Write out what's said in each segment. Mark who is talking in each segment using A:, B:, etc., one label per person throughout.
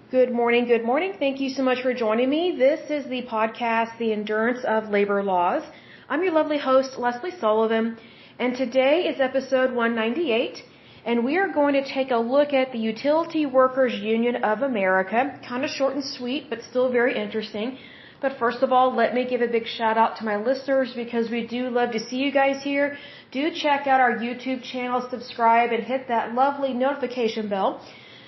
A: Good morning, good morning. Thank you so much for joining me. This is the podcast, The Endurance of Labor Laws. I'm your lovely host, Lesley Sullivan, and today is episode 198, and we are going to take a look at the Utility Workers Union of America. Kind of short and sweet, but still very interesting. But first of all, let me give a big shout out to my listeners because we do love to see you guys here. Do check out our YouTube channel, subscribe, and hit that lovely notification bell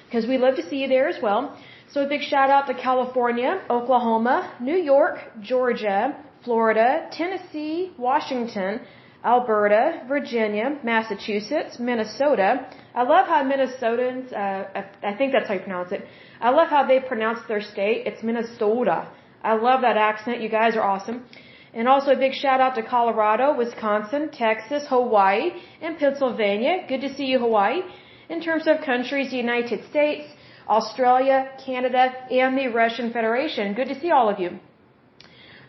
A: because we love to see you there as well. So a big shout out to California, Oklahoma, New York, Georgia, Florida, Tennessee, Washington, Alberta, Virginia, Massachusetts, Minnesota. I love how Minnesotans, I think that's how you pronounce it. I love how they pronounce their state. It's Minnesota. I love that accent. You guys are awesome. And also a big shout out to Colorado, Wisconsin, Texas, Hawaii, and Pennsylvania. Good to see you, Hawaii. In terms of countries, the United States, Australia, Canada, and the Russian Federation. Good to see all of you.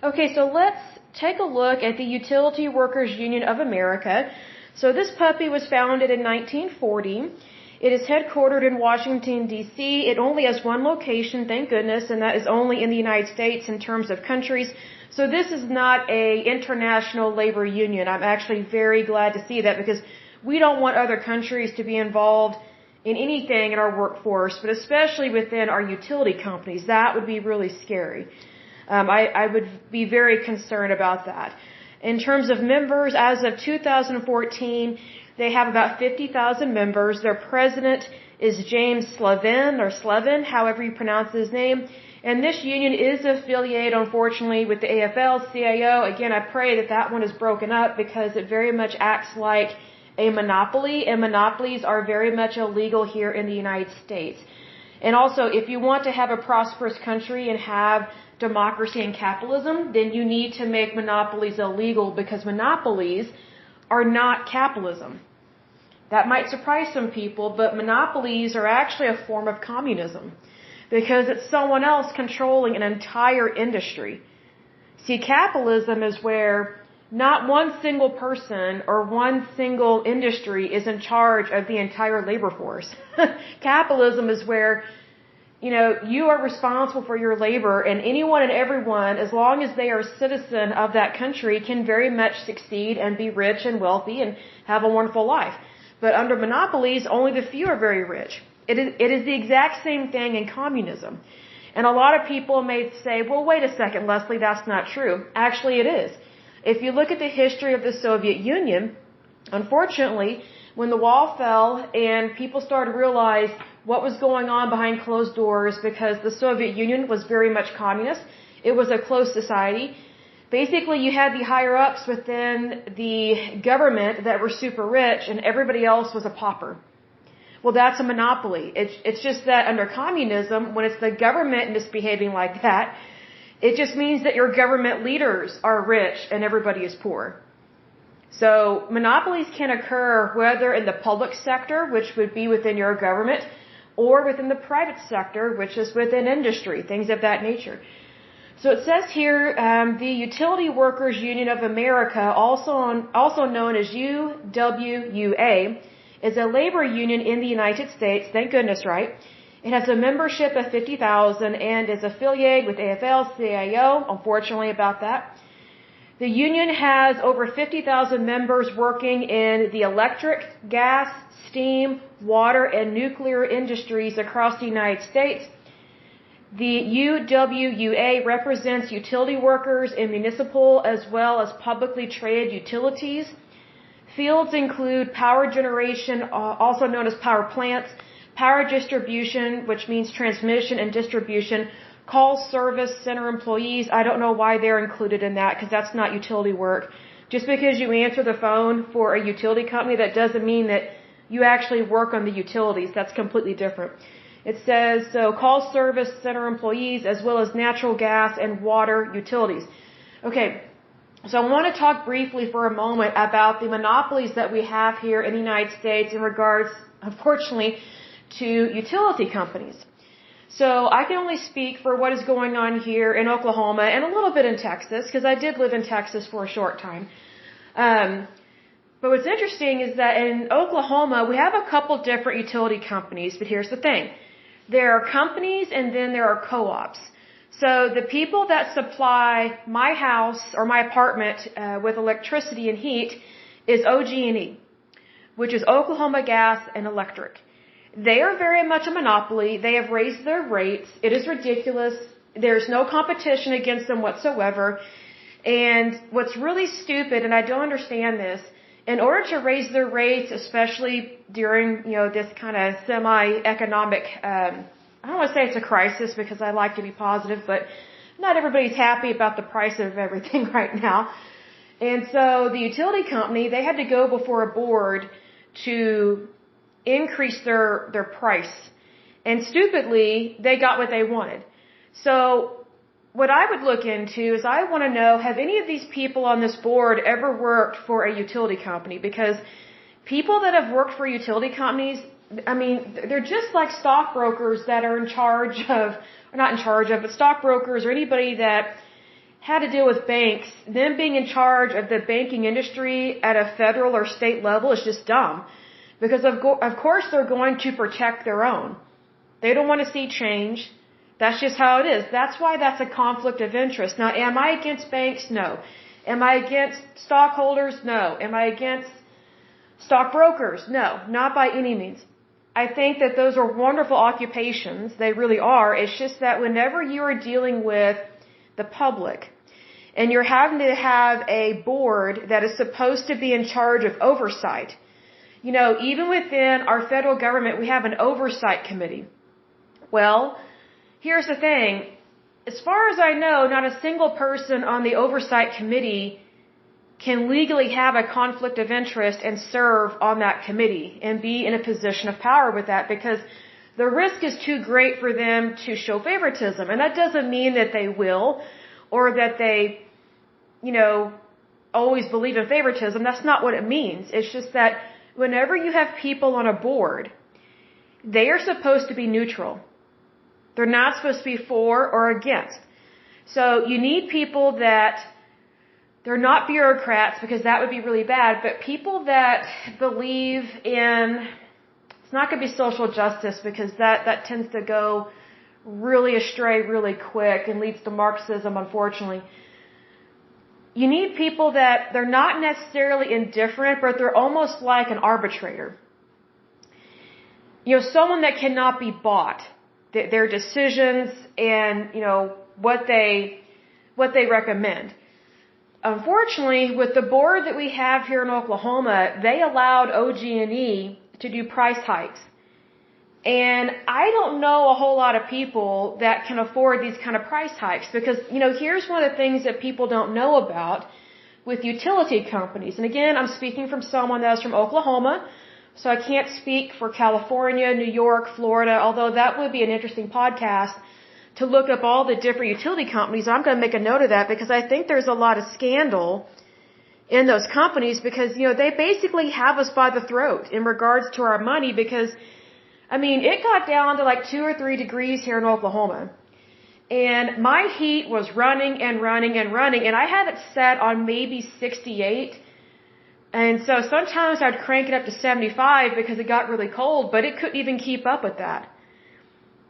A: Okay, so let's take a look at the Utility Workers Union of America. So this puppy was founded in 1940. It is headquartered in Washington, D.C. It only has one location, thank goodness, and that is only in the United States in terms of countries. So this is not an international labor union. I'm actually very glad to see that because we don't want other countries to be involved in anything in our workforce, but especially within our utility companies. That would be really scary. I would be very concerned about that. In terms of members, as of 2014, they have about 50,000 members. Their president is James Slevin, however you pronounce his name. And this union is affiliated, unfortunately, with the AFL-CIO. Again, I pray that that one is broken up because it very much acts like a monopoly, and monopolies are very much illegal here in the United States. And also, if you want to have a prosperous country and have democracy and capitalism, then you need to make monopolies illegal because monopolies are not capitalism. That might surprise some people, but monopolies are actually a form of communism because it's someone else controlling an entire industry. See, capitalism is where not one single person or one single industry is in charge of the entire labor force. Capitalism is where, you are responsible for your labor, and anyone and everyone, as long as they are a citizen of that country, can very much succeed and be rich and wealthy and have a wonderful life. But under monopolies, only the few are very rich. It is the exact same thing in communism. And a lot of people may say, well, wait a second, Lesley, that's not true. Actually, it is. If you look at the history of the Soviet Union, unfortunately, when the wall fell and people started to realize what was going on behind closed doors because the Soviet Union was very much communist, it was a closed society. Basically, you had the higher-ups within the government that were super rich and everybody else was a pauper. Well, that's a monopoly. It's just that under communism, when it's the government misbehaving like that, it just means that your government leaders are rich and everybody is poor. So monopolies can occur whether in the public sector, which would be within your government, or within the private sector, which is within industry, things of that nature. So it says here, the Utility Workers Union of America, also known as UWUA, is a labor union in the United States. Thank goodness, right? It has a membership of 50,000 and is affiliated with AFL-CIO, unfortunately about that. The union has over 50,000 members working in the electric, gas, steam, water, and nuclear industries across the United States. The UWUA represents utility workers in municipal as well as publicly traded utilities. Fields include power generation, also known as power plants, power distribution, which means transmission and distribution, call service center employees. I don't know why they're included in that because that's not utility work. Just because you answer the phone for a utility company, that doesn't mean that you actually work on the utilities. That's completely different. It says, so call service center employees as well as natural gas and water utilities. Okay, so I want to talk briefly for a moment about the monopolies that we have here in the United States in regards, unfortunately, to utility companies. So I can only speak for what is going on here in Oklahoma and a little bit in Texas, because I did live in Texas for a short time. But what's interesting is that in Oklahoma, we have a couple different utility companies, but here's the thing. There are companies and then there are co-ops. So the people that supply my house or my apartment with electricity and heat is OG&E, which is Oklahoma Gas and Electric. They are very much a monopoly. They have raised their rates. It is ridiculous. There's no competition against them whatsoever. And what's really stupid, and I don't understand this, in order to raise their rates, especially during, this kind of semi-economic, I don't want to say it's a crisis because I like to be positive, but not everybody's happy about the price of everything right now. And so the utility company, they had to go before a board to increase their price. And stupidly, they got what they wanted. So what I would look into is I want to know, have any of these people on this board ever worked for a utility company? Because people that have worked for utility companies, they're just like stockbrokers that are in charge of, or not in charge of, but stockbrokers or anybody that had to deal with banks. Them being in charge of the banking industry at a federal or state level is just dumb. Because of course they're going to protect their own. They don't want to see change. That's just how it is. That's why that's a conflict of interest. Now, am I against banks? No. Am I against stockholders? No. Am I against stockbrokers? No. Not by any means. I think that those are wonderful occupations. They really are. It's just that whenever you are dealing with the public and you're having to have a board that is supposed to be in charge of oversight, even within our federal government, we have an oversight committee. Well, here's the thing. As far as I know, not a single person on the oversight committee can legally have a conflict of interest and serve on that committee and be in a position of power with that, because the risk is too great for them to show favoritism. And that doesn't mean that they will or that they, always believe in favoritism. That's not what it means. It's just that whenever you have people on a board, they are supposed to be neutral. They're not supposed to be for or against. So you need people that, they're not bureaucrats because that would be really bad, but people that believe in, it's not going to be social justice because that tends to go really astray really quick and leads to Marxism, unfortunately. You need people that they're not necessarily indifferent, but they're almost like an arbitrator. Someone that cannot be bought. Their decisions and, what they recommend. Unfortunately, with the board that we have here in Oklahoma, they allowed OG&E to do price hikes. And I don't know a whole lot of people that can afford these kind of price hikes because, here's one of the things that people don't know about with utility companies. And again, I'm speaking from someone that's from Oklahoma. So I can't speak for California, New York, Florida, although that would be an interesting podcast to look up all the different utility companies. I'm going to make a note of that because I think there's a lot of scandal in those companies because, they basically have us by the throat in regards to our money because, it got down to like 2 or 3 degrees here in Oklahoma. And my heat was running and running and running, and I had it set on maybe 68. And so sometimes I'd crank it up to 75 because it got really cold, but it couldn't even keep up with that.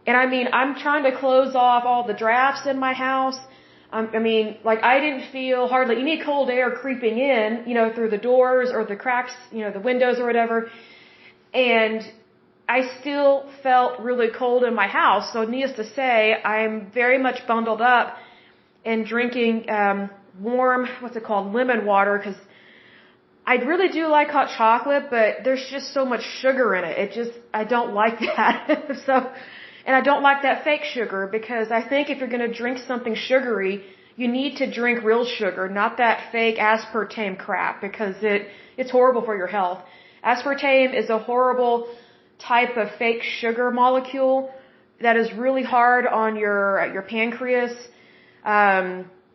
A: And I'm trying to close off all the drafts in my house. I didn't feel hardly any cold air creeping in, through the doors or the cracks, the windows or whatever. And I still felt really cold in my house. So needless to say, I'm very much bundled up and drinking, warm, lemon water, because I really do like hot chocolate, but there's just so much sugar in it. I don't like that. And I don't like that fake sugar because I think if you're going to drink something sugary, you need to drink real sugar, not that fake aspartame crap because it's horrible for your health. Aspartame is a horrible type of fake sugar molecule that is really hard on your pancreas.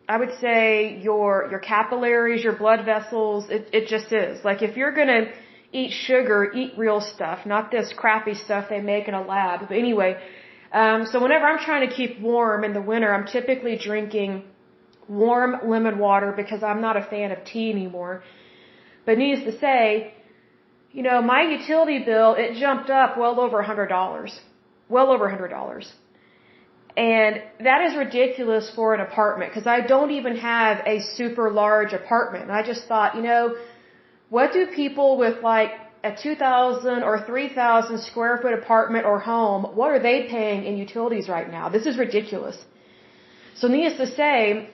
A: I would say your capillaries, your blood vessels, it just is. Like if you're going to eat sugar, eat real stuff, not this crappy stuff they make in a lab. But anyway, so whenever I'm trying to keep warm in the winter, I'm typically drinking warm lemon water because I'm not a fan of tea anymore. But needless to say, my utility bill, it jumped up well over $100. well over $100. And that is ridiculous for an apartment because I don't even have a super large apartment. And I just thought, what do people with like a 2,000 or 3,000 square foot apartment or home, what are they paying in utilities right now? This is ridiculous. So needless to say,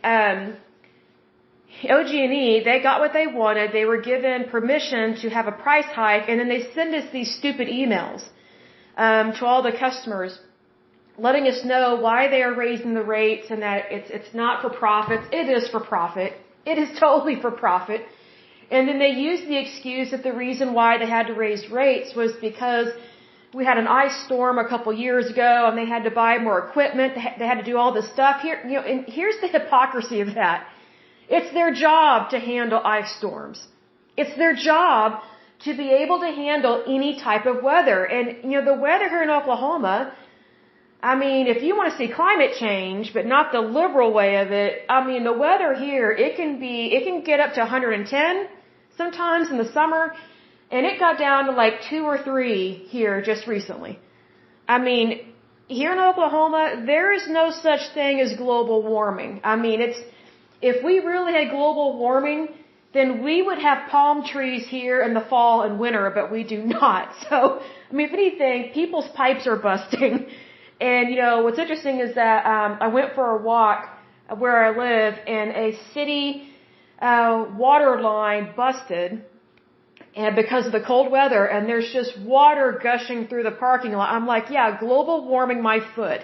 A: OG&E, they got what they wanted. They were given permission to have a price hike, and then they send us these stupid emails to all the customers, letting us know why they are raising the rates and that it's not for profits. It is for profit. It is totally for profit. And then they used the excuse that the reason why they had to raise rates was because we had an ice storm a couple years ago and they had to buy more equipment. They had to do all this stuff here. And here's the hypocrisy of that. It's their job to handle ice storms. It's their job to be able to handle any type of weather. And, the weather here in Oklahoma, if you want to see climate change, but not the liberal way of it, the weather here, it can get up to 110 sometimes in the summer, and it got down to like 2 or 3 here just recently. Here in Oklahoma, there is no such thing as global warming. If we really had global warming, then we would have palm trees here in the fall and winter, but we do not. So, if anything, people's pipes are busting. And, what's interesting is that I went for a walk where I live, and a city water line busted, and because of the cold weather, and there's just water gushing through the parking lot. I'm like, yeah, global warming my foot.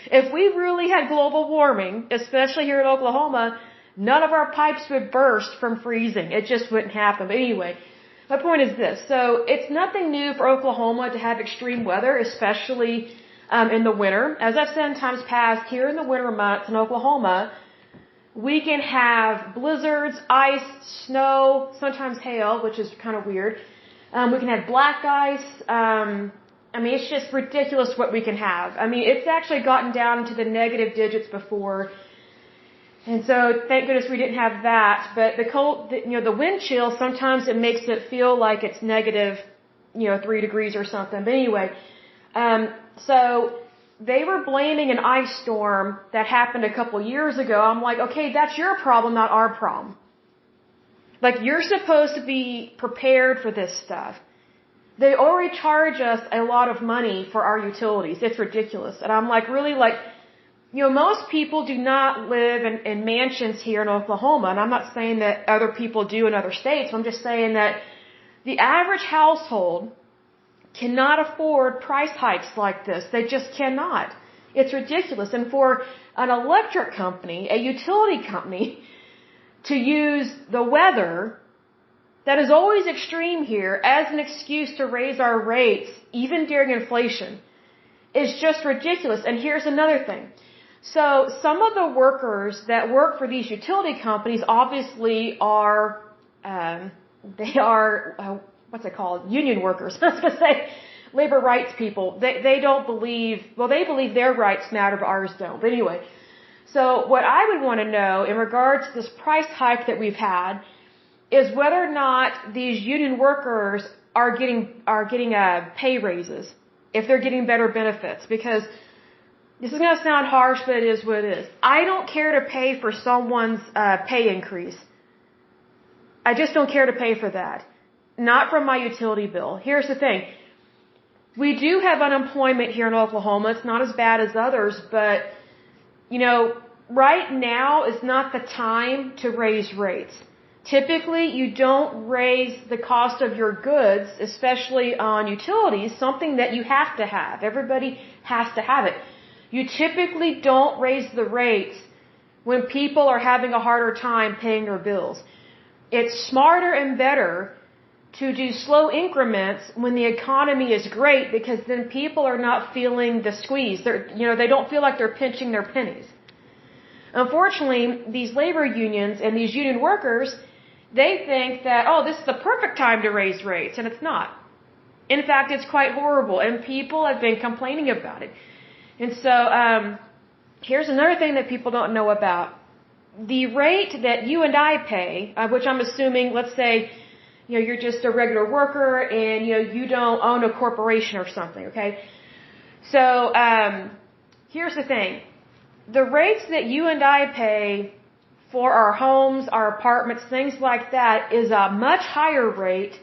A: If we really had global warming, especially here in Oklahoma, none of our pipes would burst from freezing. It just wouldn't happen. But anyway, my point is this. So it's nothing new for Oklahoma to have extreme weather, especially in the winter. As I've said in times past, here in the winter months in Oklahoma, we can have blizzards, ice, snow, sometimes hail, which is kind of weird. We can have black ice. It's just ridiculous what we can have. It's actually gotten down into the negative digits before. And so thank goodness we didn't have that. But the cold, the wind chill, sometimes it makes it feel like it's negative, 3 degrees or something. But anyway, so they were blaming an ice storm that happened a couple years ago. I'm like, okay, that's your problem, not our problem. Like, you're supposed to be prepared for this stuff. They already charge us a lot of money for our utilities. It's ridiculous. And I'm like, really, most people do not live in mansions here in Oklahoma. And I'm not saying that other people do in other states. I'm just saying that the average household cannot afford price hikes like this. They just cannot. It's ridiculous. And for an electric company, a utility company, to use the weather that is always extreme here as an excuse to raise our rates, even during inflation, is just ridiculous. And here's another thing. So some of the workers that work for these utility companies obviously are, what's it called? Union workers. I was going to say labor rights people. They don't believe, they believe their rights matter, but ours don't. But anyway, so what I would want to know in regards to this price hike that we've had is whether or not these union workers are getting pay raises, if they're getting better benefits, because this is going to sound harsh, but it is what it is. I don't care to pay for someone's pay increase. I just don't care to pay for that. Not from my utility bill. Here's the thing. We do have unemployment here in Oklahoma. It's not as bad as others, but, right now is not the time to raise rates. Typically, you don't raise the cost of your goods, especially on utilities, something that you have to have. Everybody has to have it. You typically don't raise the rates when people are having a harder time paying their bills. It's smarter and better to do slow increments when the economy is great, because then people are not feeling the squeeze. They don't feel like they're pinching their pennies. Unfortunately, these labor unions and these union workers, they think that, this is the perfect time to raise rates, and it's not. In fact, it's quite horrible, and people have been complaining about it. And so, here's another thing that people don't know about. The rate that you and I pay, which I'm assuming, let's say, you're just a regular worker and, you don't own a corporation or something, okay? So, here's the thing. The rates that you and I pay for our homes, our apartments, things like that is a much higher rate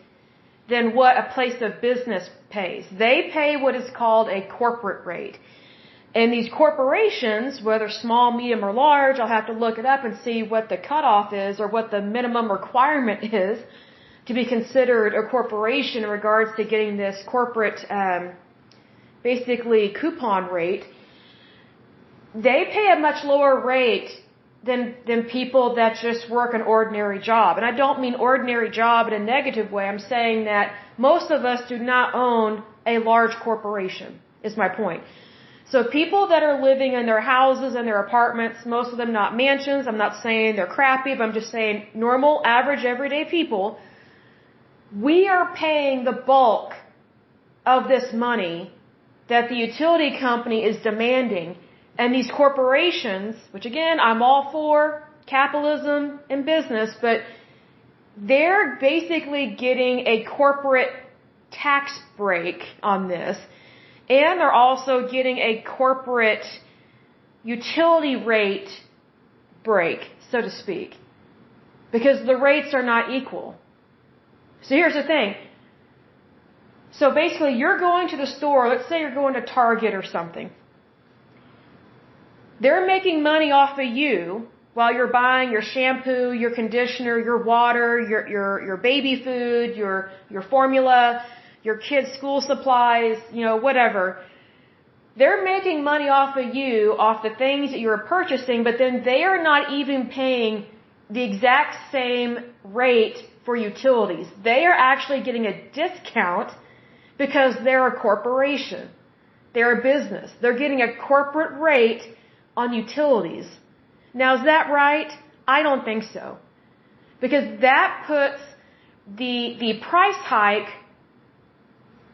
A: than what a place of business pays. They pay what is called a corporate rate. And these corporations, whether small, medium, or large, I'll have to look it up and see what the cutoff is or what the minimum requirement is to be considered a corporation in regards to getting this corporate, basically coupon rate. They pay a much lower rate than people that just work an ordinary job. And I don't mean ordinary job in a negative way. I'm saying that most of us do not own a large corporation, is my point. So people that are living in their houses and their apartments, most of them not mansions, I'm not saying they're crappy, but I'm just saying normal, average, everyday people, we are paying the bulk of this money that the utility company is demanding. And these corporations, which again, I'm all for capitalism and business, but they're basically getting a corporate tax break on this. And they're also getting a corporate utility rate break, so to speak, because the rates are not equal. So here's the thing. So basically, you're going to the store, let's say you're going to Target or something. They're making money off of you while you're buying your shampoo, your conditioner, your water, your baby food, your formula, your kids' school supplies, whatever. They're making money off of you, off the things that you're purchasing, but then they are not even paying the exact same rate for utilities. They are actually getting a discount because they're a corporation. They're a business. They're getting a corporate rate on utilities. Now, is that right? I don't think so. Because that puts the price hike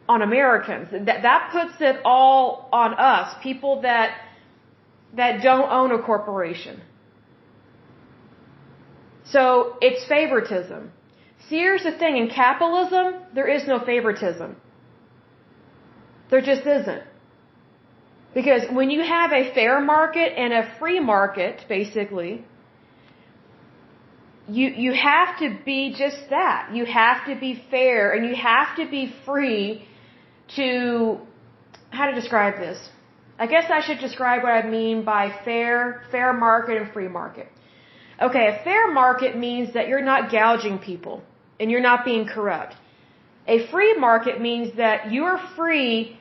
A: on Americans. That puts it all on us, people that don't own a corporation. So it's favoritism. See, here's the thing. In capitalism, there is no favoritism. There just isn't. Because when you have a fair market and a free market, basically, you have to be just that. You have to be fair and you have to be free to, how to describe this? I guess I should describe what I mean by fair market and free market. Okay, a fair market means that you're not gouging people and you're not being corrupt. A free market means that you're free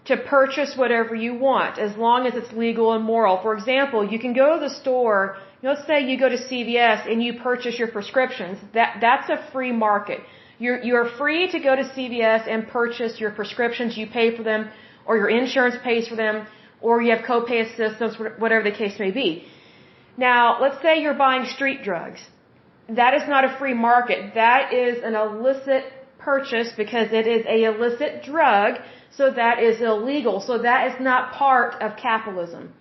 A: to purchase whatever you want as long as it's legal and moral. For example, you can go to the store, let's say you go to CVS and you purchase your prescriptions. That's a free market. You're free to go to CVS and purchase your prescriptions. You pay for them, or your insurance pays for them, or you have copay assistance, whatever the case may be. Now, let's say you're buying street drugs. That is not a free market. That is an illicit purchase because it is an illicit drug, so that is illegal. So that is not part of capitalism.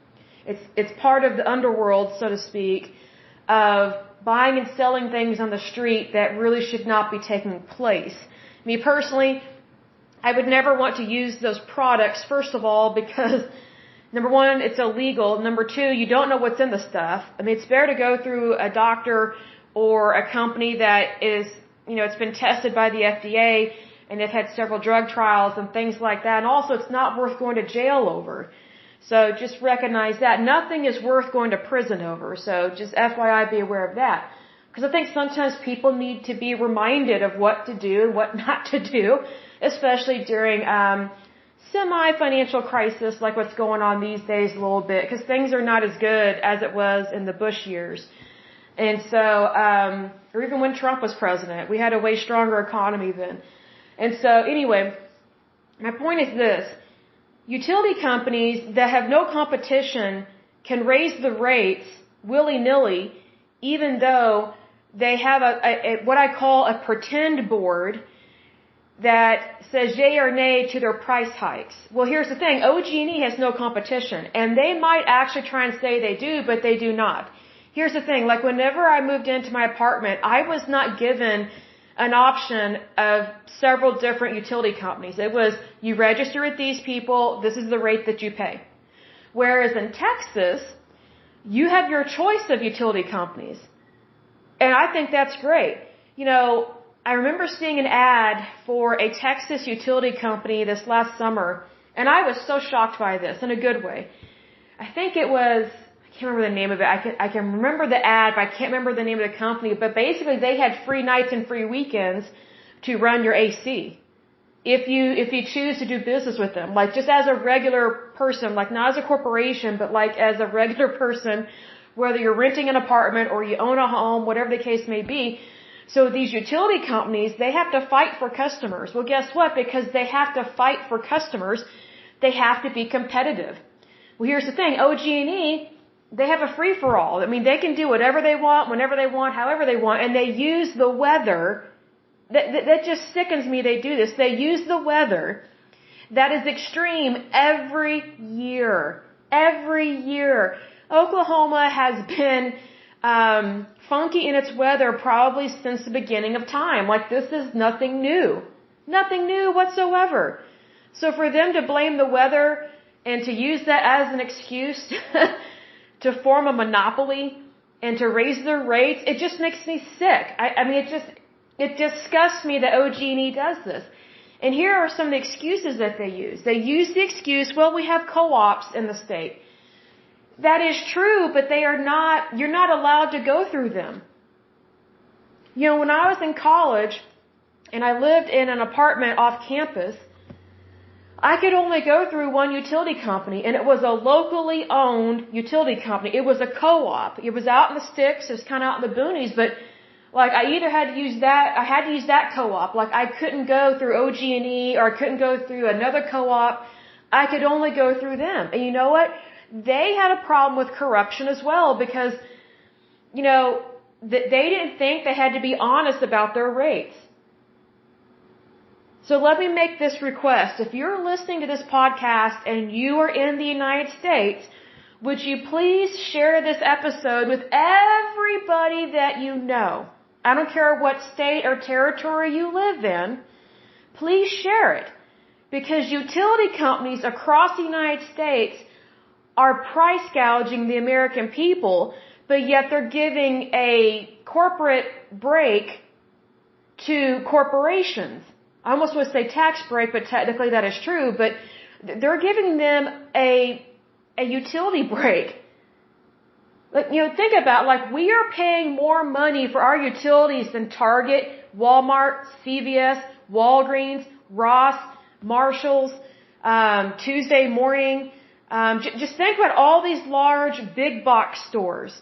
A: It's part of the underworld, so to speak, of buying and selling things on the street that really should not be taking place. Me personally, I would never want to use those products, first of all, because number one, it's illegal. Number two, you don't know what's in the stuff. I mean, it's better to go through a doctor or a company that is, it's been tested by the FDA and they've had several drug trials and things like that. And also, it's not worth going to jail over. So just recognize that. Nothing is worth going to prison over. So just FYI, be aware of that. Because I think sometimes people need to be reminded of what to do and what not to do, especially during semi-financial crisis like what's going on these days a little bit, because things are not as good as it was in the Bush years. And so, or even when Trump was president, we had a way stronger economy then. And so anyway, my point is this. Utility companies that have no competition can raise the rates willy-nilly, even though they have what I call a pretend board that says yay or nay to their price hikes. Well, here's the thing. OG&E has no competition, and they might actually try and say they do, but they do not. Here's the thing. Like, whenever I moved into my apartment, I was not given an option of several different utility companies. It was, you register with these people, this is the rate that you pay. Whereas in Texas, you have your choice of utility companies. And I think that's great. You know, I remember seeing an ad for a Texas utility company this last summer, and I was so shocked by this in a good way. I think it was, I can't remember the name of it. I can remember the ad, but I can't remember the name of the company. But basically, they had free nights and free weekends to run your AC. If you choose to do business with them, like just as a regular person, like not as a corporation, but like as a regular person, whether you're renting an apartment or you own a home, whatever the case may be. So these utility companies, they have to fight for customers. Well, guess what? Because they have to fight for customers, they have to be competitive. Well, here's the thing. OG&E, they have a free-for-all. I mean, they can do whatever they want, whenever they want, however they want, and they use the weather. That just sickens me they do this. They use the weather that is extreme every year. Every year. Oklahoma has been funky in its weather probably since the beginning of time. Like, this is nothing new. Nothing new whatsoever. So for them to blame the weather and to use that as an excuse to form a monopoly and to raise their rates, it just makes me sick. I mean, it disgusts me that OG&E does this. And here are some of the excuses that they use. They use the excuse, well, we have co-ops in the state. That is true, but you're not allowed to go through them. You know, when I was in college and I lived in an apartment off campus, I could only go through one utility company, and it was a locally owned utility company. It was a co-op. It was out in the sticks. It was kind of out in the boonies, but like I either had to use that co-op. Like I couldn't go through OG&E or I couldn't go through another co-op. I could only go through them. And you know what? They had a problem with corruption as well because, you know, they didn't think they had to be honest about their rates. So let me make this request. If you're listening to this podcast and you are in the United States, would you please share this episode with everybody that you know? I don't care what state or territory you live in. Please share it. Because utility companies across the United States are price gouging the American people, but yet they're giving a corporate break to corporations. I almost would say tax break, but technically that is true, but they're giving them a utility break. Like, you know, think about, like, we are paying more money for our utilities than Target, Walmart, CVS, Walgreens, Ross, Marshalls, Tuesday Morning. Just think about all these large big box stores.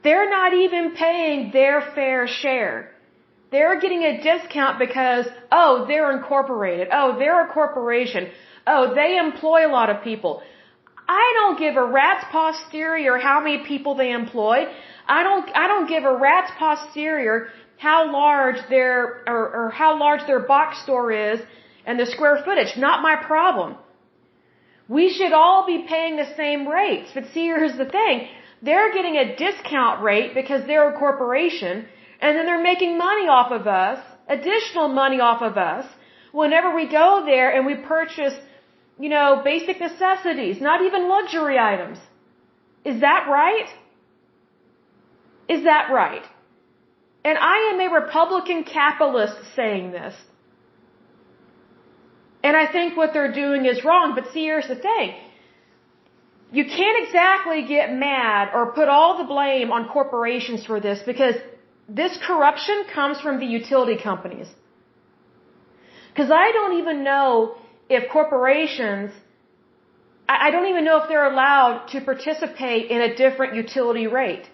A: They're not even paying their fair share. They're getting a discount because, oh, they're incorporated. Oh, they're a corporation. Oh, they employ a lot of people. I don't give a rat's posterior how many people they employ. I don't give a rat's posterior how large their box store is and the square footage. Not my problem. We should all be paying the same rates. But see, here's the thing. They're getting a discount rate because they're a corporation, and then they're making money off of us, additional money off of us, whenever we go there and we purchase, you know, basic necessities, not even luxury items. Is that right? Is that right? And I am a Republican capitalist saying this. And I think what they're doing is wrong, but see, here's the thing. You can't exactly get mad or put all the blame on corporations for this because this corruption comes from the utility companies. Because I don't even know if corporations, I don't even know if they're allowed to participate in a different utility rate.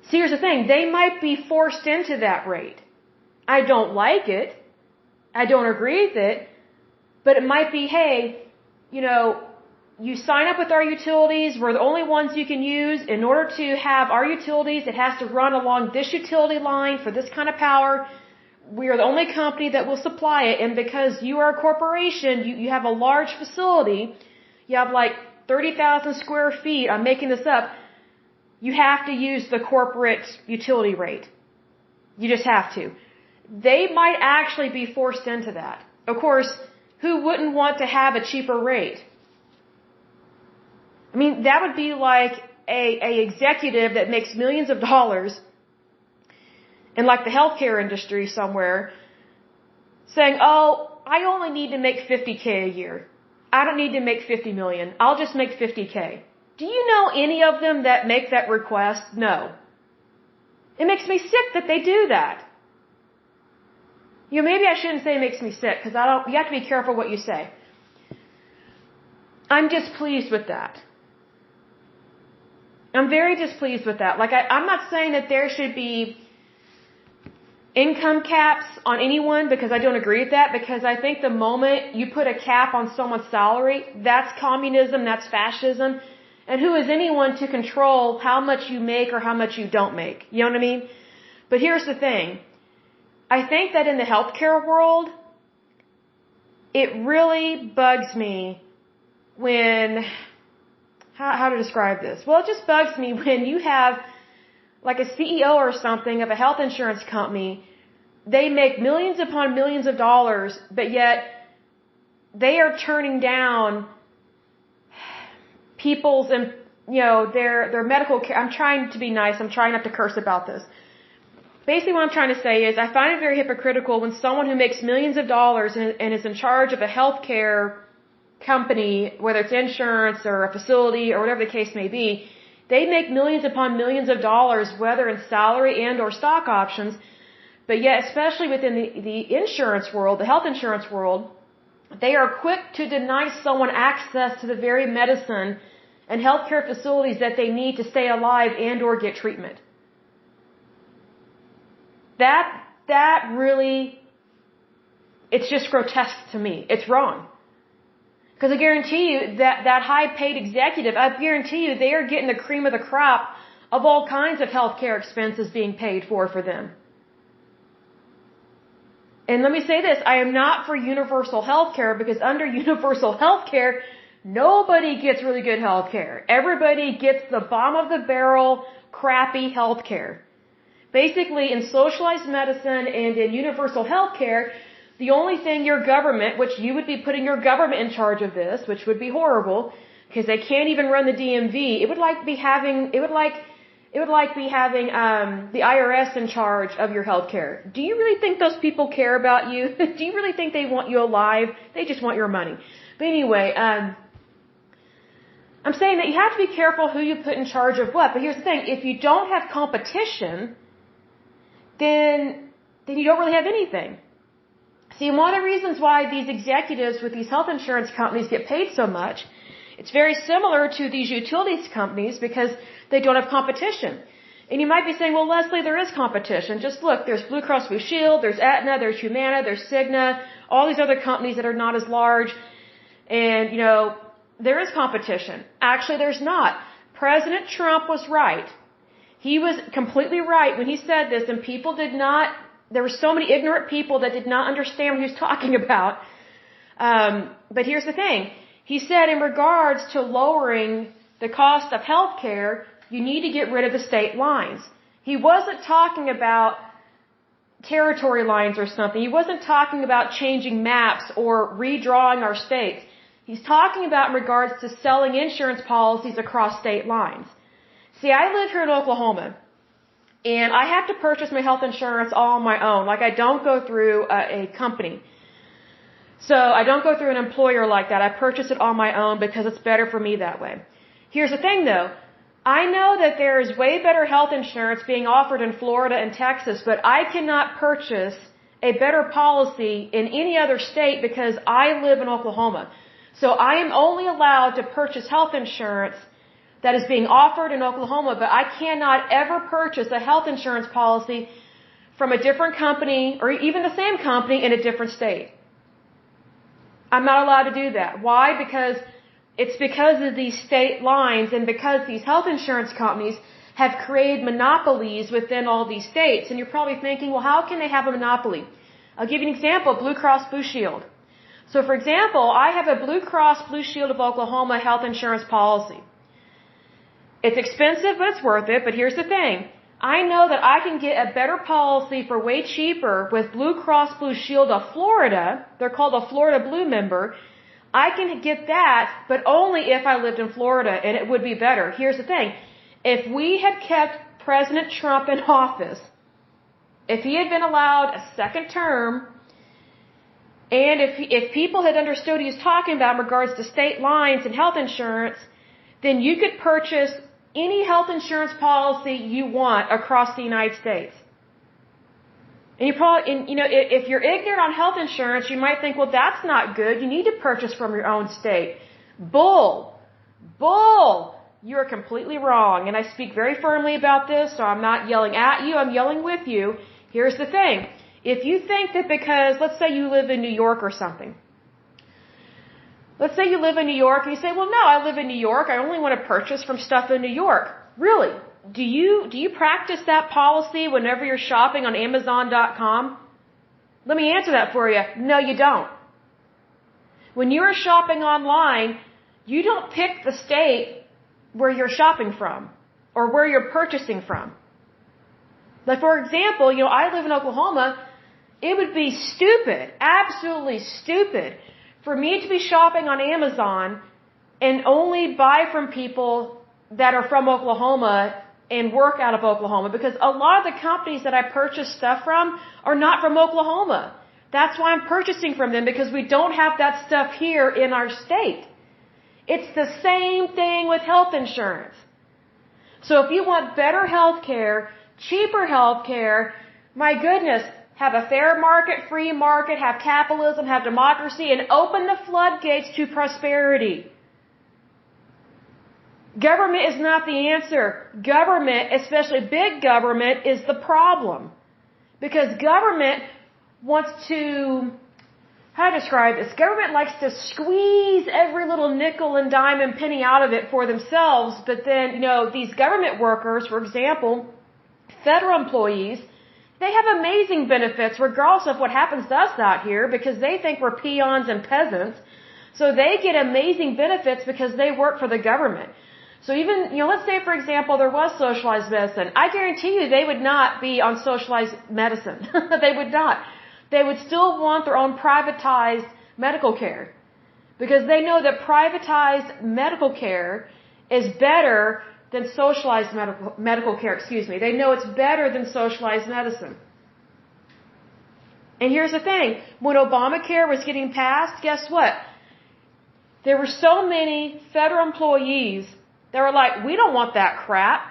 A: See, here's the thing. They might be forced into that rate. I don't like it. I don't agree with it. But it might be, hey, you know, you sign up with our utilities. We're the only ones you can use. In order to have our utilities, it has to run along this utility line for this kind of power. We are the only company that will supply it. And because you are a corporation, you have a large facility. You have like 30,000 square feet. I'm making this up. You have to use the corporate utility rate. You just have to. They might actually be forced into that. Of course, who wouldn't want to have a cheaper rate? I mean, that would be like a executive that makes millions of dollars in like the healthcare industry somewhere saying, oh, I only need to make $50K a year. I don't need to make $50 million. I'll just make $50K. Do you know any of them that make that request? No. It makes me sick that they do that. You know, maybe I shouldn't say it makes me sick because you have to be careful what you say. I'm displeased with that. I'm very displeased with that. Like, I'm not saying that there should be income caps on anyone because I don't agree with that, because I think the moment you put a cap on someone's salary, that's communism, that's fascism. And who is anyone to control how much you make or how much you don't make? You know what I mean? But here's the thing. I think that in the healthcare world, it really bugs me when, how to describe this? Well, it just bugs me when you have like a CEO or something of a health insurance company. They make millions upon millions of dollars, but yet they are turning down people's, and their medical care. I'm trying to be nice. I'm trying not to curse about this. Basically what I'm trying to say is I find it very hypocritical when someone who makes millions of dollars and is in charge of a healthcare company, whether it's insurance or a facility or whatever the case may be, they make millions upon millions of dollars, whether in salary and or stock options, but yet especially within the insurance world, the health insurance world, they are quick to deny someone access to the very medicine and healthcare facilities that they need to stay alive and or get treatment. That really, it's just grotesque to me. It's wrong. Because I guarantee you that high-paid executive, I guarantee you they are getting the cream of the crop of all kinds of healthcare expenses being paid for them. And let me say this, I am not for universal healthcare, because under universal healthcare, nobody gets really good healthcare. Everybody gets the bottom-of-the-barrel, crappy healthcare. Basically, in socialized medicine and in universal healthcare, the only thing your government, which you would be putting your government in charge of this, which would be horrible, because they can't even run the DMV. It would like be having the IRS in charge of your healthcare. Do you really think those people care about you? Do you really think they want you alive? They just want your money. But anyway, I'm saying that you have to be careful who you put in charge of what. But here's the thing: if you don't have competition, then you don't really have anything. See, and one of the reasons why these executives with these health insurance companies get paid so much, it's very similar to these utilities companies, because they don't have competition. And you might be saying, well, Lesley, there is competition. Just look, there's Blue Cross Blue Shield, there's Aetna, there's Humana, there's Cigna, all these other companies that are not as large. And, there is competition. Actually, there's not. President Trump was right. He was completely right when he said this, and there were so many ignorant people that did not understand what he was talking about. But here's the thing. He said in regards to lowering the cost of health care, you need to get rid of the state lines. He wasn't talking about territory lines or something. He wasn't talking about changing maps or redrawing our states. He's talking about in regards to selling insurance policies across state lines. See, I live here in Oklahoma, and I have to purchase my health insurance all on my own. Like, I don't go through a company. So I don't go through an employer like that. I purchase it on my own because it's better for me that way. Here's the thing, though. I know that there is way better health insurance being offered in Florida and Texas, but I cannot purchase a better policy in any other state because I live in Oklahoma. So I am only allowed to purchase health insurance that is being offered in Oklahoma, but I cannot ever purchase a health insurance policy from a different company or even the same company in a different state. I'm not allowed to do that. Why? Because it's because of these state lines and because these health insurance companies have created monopolies within all these states. And you're probably thinking, well, how can they have a monopoly? I'll give you an example, Blue Cross Blue Shield. So, for example, I have a Blue Cross Blue Shield of Oklahoma health insurance policy. It's expensive, but it's worth it. But here's the thing. I know that I can get a better policy for way cheaper with Blue Cross Blue Shield of Florida. They're called a Florida Blue member. I can get that, but only if I lived in Florida, and it would be better. Here's the thing. If we had kept President Trump in office, if he had been allowed a second term, and if people had understood what he was talking about in regards to state lines and health insurance, then you could purchase any health insurance policy you want across the United States. And if you're ignorant on health insurance, you might think, well, that's not good. You need to purchase from your own state. Bull! You are completely wrong. And I speak very firmly about this, so I'm not yelling at you, I'm yelling with you. Here's the thing. If you think that because, let's say you live in New York or something. Let's say you live in New York and you say, well, no, I live in New York. I only want to purchase from stuff in New York. Really? Do you practice that policy whenever you're shopping on Amazon.com? Let me answer that for you. No, you don't. When you are shopping online, you don't pick the state where you're shopping from or where you're purchasing from. Like, for example, I live in Oklahoma. It would be stupid, absolutely stupid, for me to be shopping on Amazon and only buy from people that are from Oklahoma and work out of Oklahoma, because a lot of the companies that I purchase stuff from are not from Oklahoma. That's why I'm purchasing from them, because we don't have that stuff here in our state. It's the same thing with health insurance. So if you want better health care, cheaper health care, my goodness, have a fair market, free market, have capitalism, have democracy, and open the floodgates to prosperity. Government is not the answer. Government, especially big government, is the problem. Because government wants to, how to describe this? Government likes to squeeze every little nickel and dime and penny out of it for themselves, but then, these government workers, for example, federal employees, they have amazing benefits regardless of what happens to us out here, because they think we're peons and peasants. So they get amazing benefits because they work for the government. So even, let's say, for example, there was socialized medicine. I guarantee you they would not be on socialized medicine. They would not. They would still want their own privatized medical care, because they know that privatized medical care is better than socialized medical care, They know it's better than socialized medicine. And here's the thing. When Obamacare was getting passed, guess what? There were so many federal employees that were like, we don't want that crap.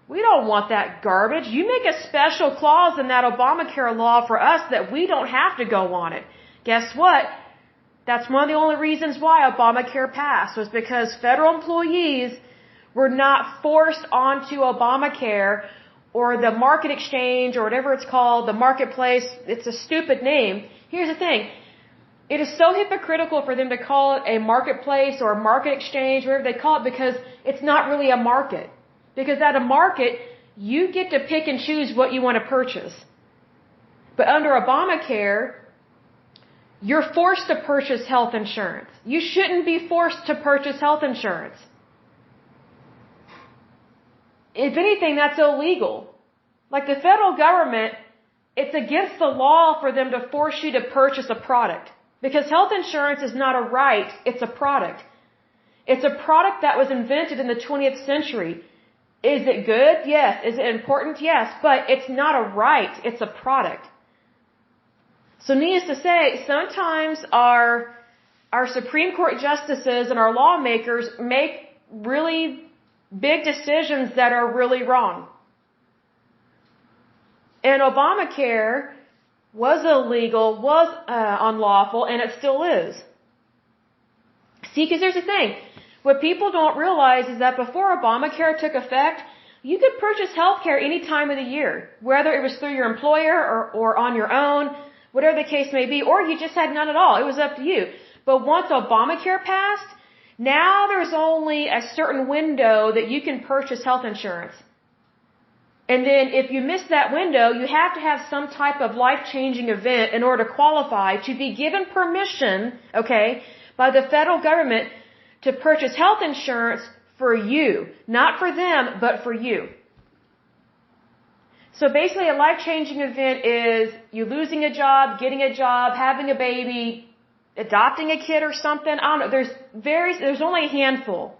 A: We don't want that garbage. You make a special clause in that Obamacare law for us that we don't have to go on it. Guess what? That's one of the only reasons why Obamacare passed, was because federal employees were not forced onto Obamacare or the market exchange or whatever it's called, the marketplace. It's a stupid name. Here's the thing. It is so hypocritical for them to call it a marketplace or a market exchange, whatever they call it, because it's not really a market. Because at a market, you get to pick and choose what you want to purchase. But under Obamacare, you're forced to purchase health insurance. You shouldn't be forced to purchase health insurance. If anything, that's illegal. Like the federal government, it's against the law for them to force you to purchase a product. Because health insurance is not a right, it's a product. It's a product that was invented in the 20th century. Is it good? Yes. Is it important? Yes. But it's not a right, it's a product. So needless to say, sometimes our Supreme Court justices and our lawmakers make really big decisions that are really wrong. And Obamacare was illegal, was unlawful, and it still is. See, because there's a thing. What people don't realize is that before Obamacare took effect, you could purchase health care any time of the year, whether it was through your employer or on your own, whatever the case may be, or you just had none at all. It was up to you. But once Obamacare passed, now there's only a certain window that you can purchase health insurance. And then if you miss that window, you have to have some type of life-changing event in order to qualify to be given permission, by the federal government to purchase health insurance for you. Not for them, but for you. So basically a life-changing event is you losing a job, getting a job, having a baby, adopting a kid or something. I don't know. There's only a handful.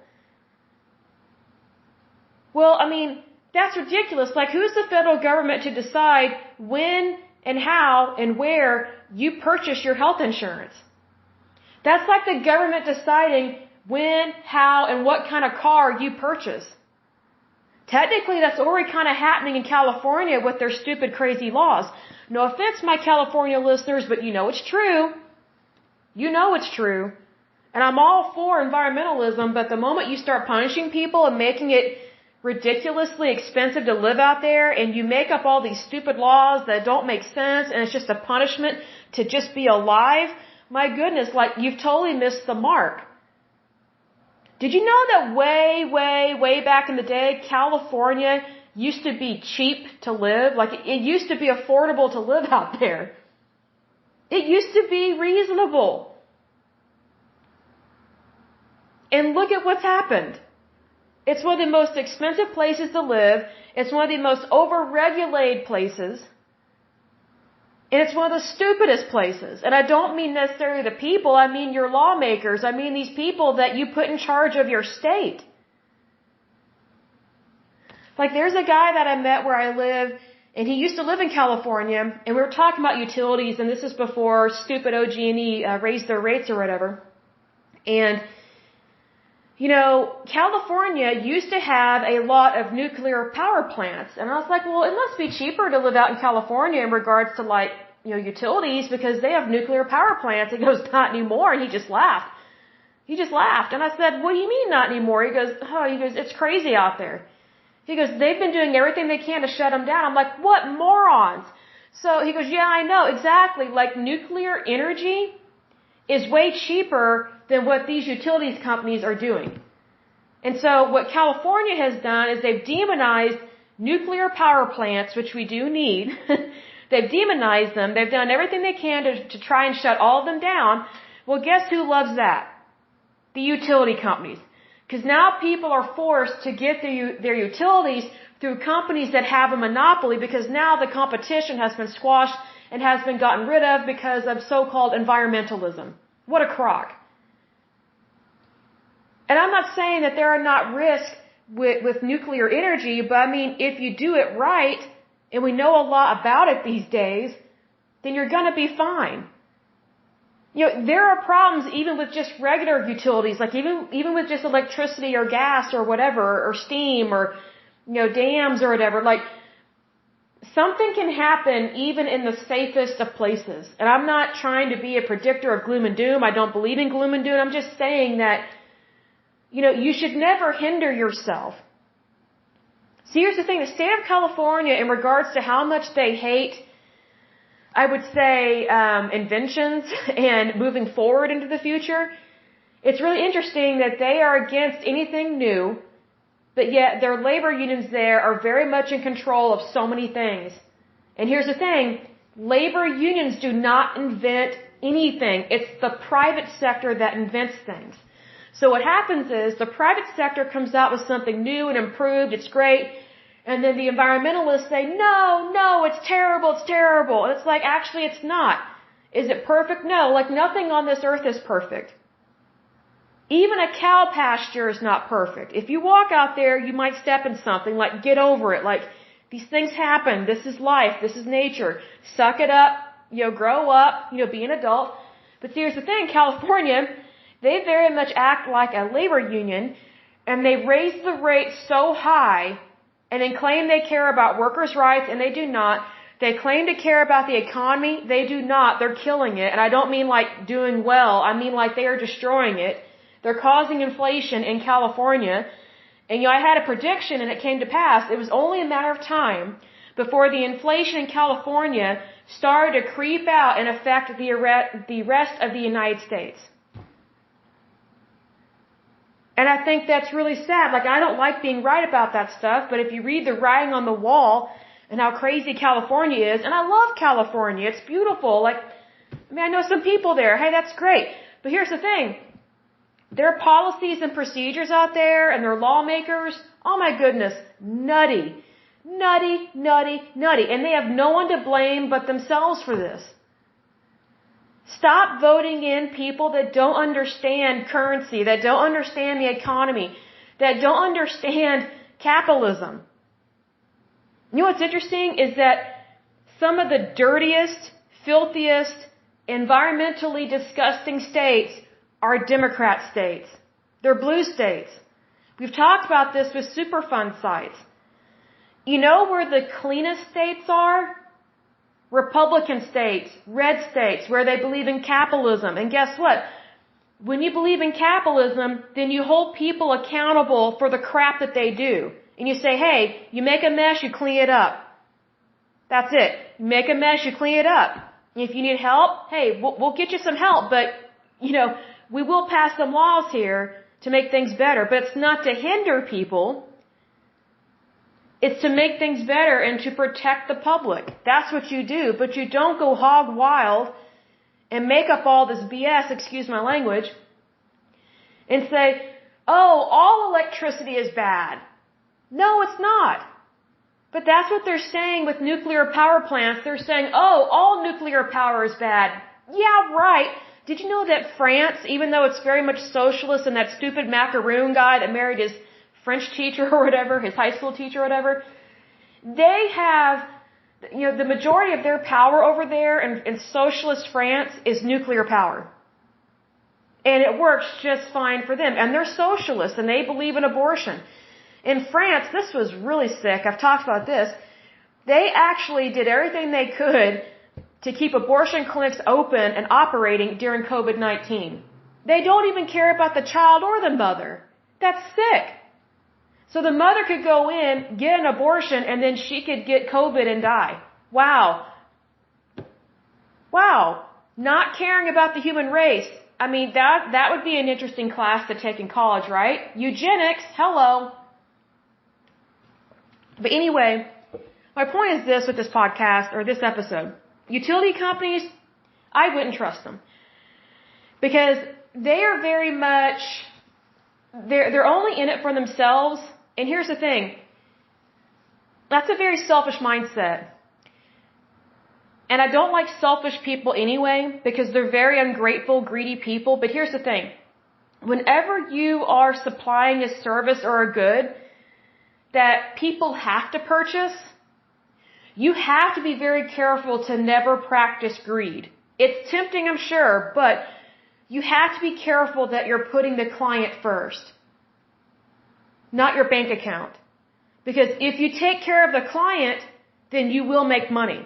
A: Well, I mean, that's ridiculous. Like, who's the federal government to decide when and how and where you purchase your health insurance? That's like the government deciding when, how, and what kind of car you purchase. Technically, that's already kind of happening in California with their stupid, crazy laws. No offense, my California listeners, but you know it's true. You know it's true. And I'm all for environmentalism, but the moment you start punishing people and making it ridiculously expensive to live out there, and you make up all these stupid laws that don't make sense, and it's just a punishment to just be alive, my goodness, like, you've totally missed the mark. Did you know that way back in the day, California used to be cheap to live? Like, it used to be affordable to live out there. It used to be reasonable. And look at what's happened. It's one of the most expensive places to live. It's one of the most overregulated places. And it's one of the stupidest places. And I don't mean necessarily the people, I mean your lawmakers. I mean these people that you put in charge of your state. Like, there's a guy that I met where I live, and he used to live in California, and we were talking about utilities, and this is before stupid OG&E raised their rates or whatever. And, you know, California used to have a lot of nuclear power plants. And I was like, well, it must be cheaper to live out in California in regards to, like, you know, utilities, because they have nuclear power plants. He goes, not anymore. And he just laughed. He just laughed. And I said, what do you mean not anymore? He goes, it's crazy out there. He goes, they've been doing everything they can to shut them down. I'm like, what morons? So he goes, yeah, I know, exactly. Like, nuclear energy is way cheaper than what these utilities companies are doing. And so what California has done is they've demonized nuclear power plants, which we do need. They've demonized them. They've done everything they can to try and shut all of them down. Well, guess who loves that? The utility companies. Because now people are forced to get their utilities through companies that have a monopoly, because now the competition has been squashed and has been gotten rid of because of so-called environmentalism. What a crock. And I'm not saying that there are not risks with nuclear energy, but I mean, if you do it right, and we know a lot about it these days, then you're going to be fine. You know, there are problems even with just regular utilities, like even with just electricity or gas or whatever, or steam, or, you know, dams or whatever. Like, something can happen even in the safest of places. And I'm not trying to be a predictor of gloom and doom. I don't believe in gloom and doom. I'm just saying that, you know, you should never hinder yourself. See, here's the thing. The state of California, in regards to how much they hate, I would say, inventions and moving forward into the future, it's really interesting that they are against anything new, but yet their labor unions there are very much in control of so many things. And here's the thing. Labor unions do not invent anything. It's the private sector that invents things. So what happens is the private sector comes out with something new and improved, it's great, and then the environmentalists say, no, it's terrible. And it's like, actually it's not. Is it perfect? No, like nothing on this earth is perfect. Even a cow pasture is not perfect. If you walk out there, you might step in something, like get over it, like these things happen, this is life, this is nature, suck it up, you know, grow up, you know, be an adult. But see, here's the thing, California, they very much act like a labor union, and they raise the rate so high, and then claim they care about workers' rights, and they do not. They claim to care about the economy, they do not. They're killing it, and I don't mean like doing well, I mean like they are destroying it. They're causing inflation in California, and you know, I had a prediction, and it came to pass. It was only a matter of time before the inflation in California started to creep out and affect the rest of the United States. And I think that's really sad. Like, I don't like being right about that stuff, but if you read the writing on the wall and how crazy California is, and I love California, it's beautiful. Like, I mean, I know some people there. Hey, that's great. But here's the thing. Their policies and procedures out there and their lawmakers, oh my goodness, nutty. Nutty, nutty, nutty. And they have no one to blame but themselves for this. Stop voting in people that don't understand currency, that don't understand the economy, that don't understand capitalism. You know what's interesting is that some of the dirtiest, filthiest, environmentally disgusting states are Democrat states. They're blue states. We've talked about this with Superfund sites. You know where the cleanest states are? Republican states, red states, where they believe in capitalism. And guess what? When you believe in capitalism, then you hold people accountable for the crap that they do. And you say, hey, you make a mess, you clean it up. That's it. You make a mess, you clean it up. If you need help, hey, we'll get you some help, but, we will pass some laws here to make things better. But it's not to hinder people. It's to make things better and to protect the public. That's what you do. But you don't go hog wild and make up all this BS, excuse my language, and say, oh, all electricity is bad. No, it's not. But that's what they're saying with nuclear power plants. They're saying, oh, all nuclear power is bad. Yeah, right. Did you know that France, even though it's very much socialist and that stupid macaroon guy that married his French teacher or whatever, his high school teacher or whatever, they have, the majority of their power over there in socialist France is nuclear power. And it works just fine for them. And they're socialists and they believe in abortion. In France, this was really sick. I've talked about this. They actually did everything they could to keep abortion clinics open and operating during COVID-19. They don't even care about the child or the mother. That's sick. So the mother could go in, get an abortion, and then she could get COVID and die. Wow. Wow. Not caring about the human race. I mean, that would be an interesting class to take in college, right? Eugenics, hello. But anyway, my point is this with this podcast, or this episode. Utility companies, I wouldn't trust them. Because they are very much, they're only in it for themselves. And here's the thing. That's a very selfish mindset. And I don't like selfish people anyway, because they're very ungrateful, greedy people. But here's the thing. Whenever you are supplying a service or a good that people have to purchase, you have to be very careful to never practice greed. It's tempting, I'm sure, but you have to be careful that you're putting the client first, not your bank account. Because if you take care of the client, then you will make money.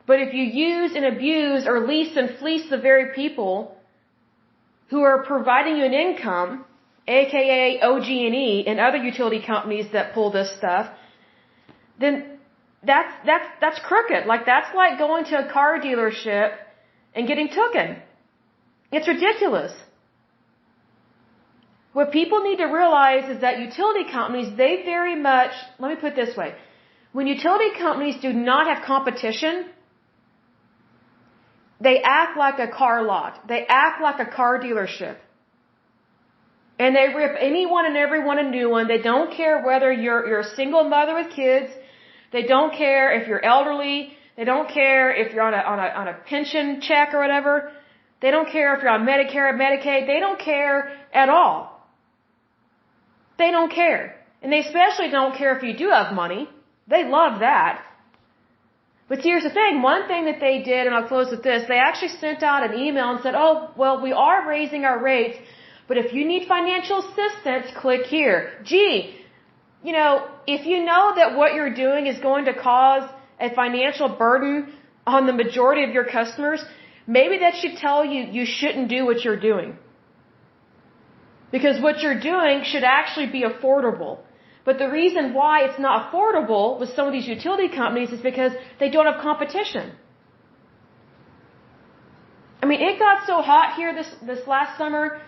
A: But if you use and abuse or lease and fleece the very people who are providing you an income, aka OG&E and other utility companies that pull this stuff, then that's crooked. That's like going to a car dealership and getting tooken. It's ridiculous. What people need to realize is that utility companies, they very much, let me put it this way, when utility companies do not have competition, they act like a car lot. They act like a car dealership. And they rip anyone and everyone a new one. They don't care whether you're a single mother with kids. They don't care if you're elderly. They don't care if you're on a pension check or whatever. They don't care if you're on Medicare or Medicaid. They don't care at all. They don't care. And they especially don't care if you do have money. They love that. But here's the thing. One thing that they did, and I'll close with this, they actually sent out an email and said, oh, well, we are raising our rates, but if you need financial assistance, click here. Gee, if you know that what you're doing is going to cause a financial burden on the majority of your customers, maybe that should tell you you shouldn't do what you're doing. Because what you're doing should actually be affordable. But the reason why it's not affordable with some of these utility companies is because they don't have competition. I mean, it got so hot here this last summer,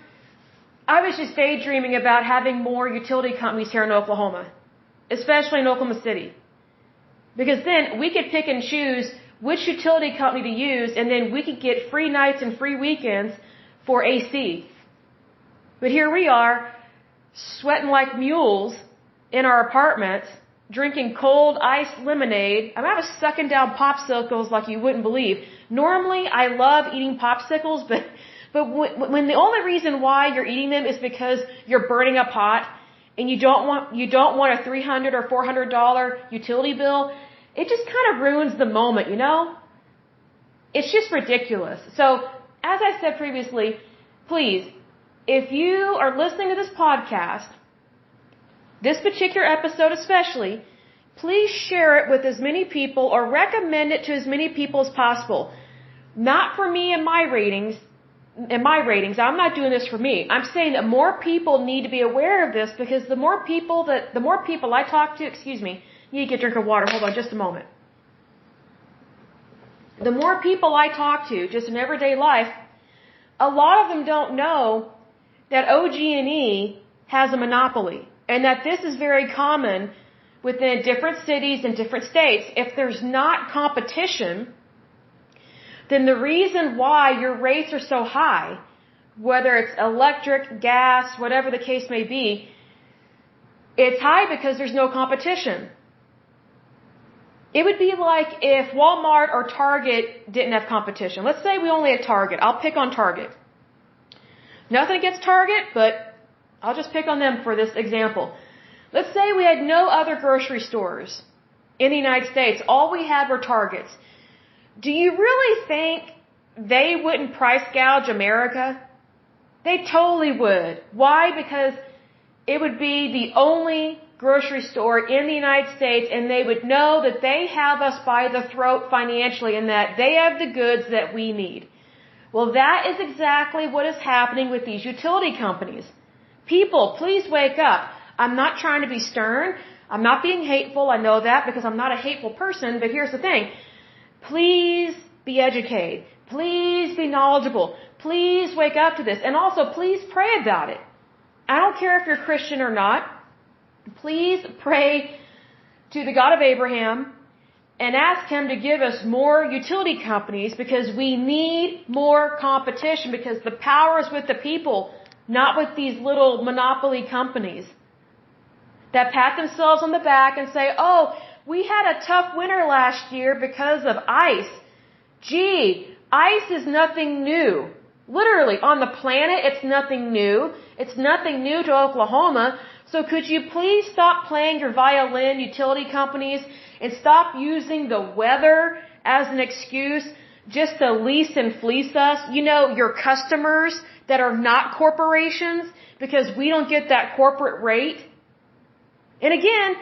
A: I was just daydreaming about having more utility companies here in Oklahoma, especially in Oklahoma City. Because then we could pick and choose which utility company to use, and then we could get free nights and free weekends for AC. But here we are, sweating like mules in our apartments, drinking cold iced lemonade. I was sucking down popsicles like you wouldn't believe. Normally, I love eating popsicles, but when the only reason why you're eating them is because you're burning up hot and you don't want a $300 or $400 utility bill, it just kind of ruins the moment, you know? It's just ridiculous. So, as I said previously, please, if you are listening to this podcast, this particular episode especially, please share it with as many people or recommend it to as many people as possible. Not for me and my ratings. I'm not doing this for me. I'm saying that more people need to be aware of this because the more people I talk to, excuse me, you need to get a drink of water. Hold on just a moment. The more people I talk to just in everyday life, a lot of them don't know that OG&E has a monopoly and that this is very common within different cities and different states. If there's not competition, then the reason why your rates are so high, whether it's electric, gas, whatever the case may be, it's high because there's no competition. It would be like if Walmart or Target didn't have competition. Let's say we only had Target. I'll pick on Target. Nothing against Target, but I'll just pick on them for this example. Let's say we had no other grocery stores in the United States. All we had were Targets. Do you really think they wouldn't price gouge America? They totally would. Why? Because it would be the only grocery store in the United States and they would know that they have us by the throat financially and that they have the goods that we need. Well, that is exactly what is happening with these utility companies. People, please wake up. I'm not trying to be stern. I'm not being hateful. I know that because I'm not a hateful person, but here's the thing. Please be educated. Please be knowledgeable. Please wake up to this. And also, please pray about it. I don't care if you're Christian or not. Please pray to the God of Abraham and ask him to give us more utility companies because we need more competition because the power is with the people, not with these little monopoly companies that pat themselves on the back and say, oh, we had a tough winter last year because of ice. Gee, ice is nothing new. Literally, on the planet, it's nothing new. It's nothing new to Oklahoma. So could you please stop playing your violin, utility companies, and stop using the weather as an excuse just to lease and fleece us? You know, your customers that are not corporations because we don't get that corporate rate. And again,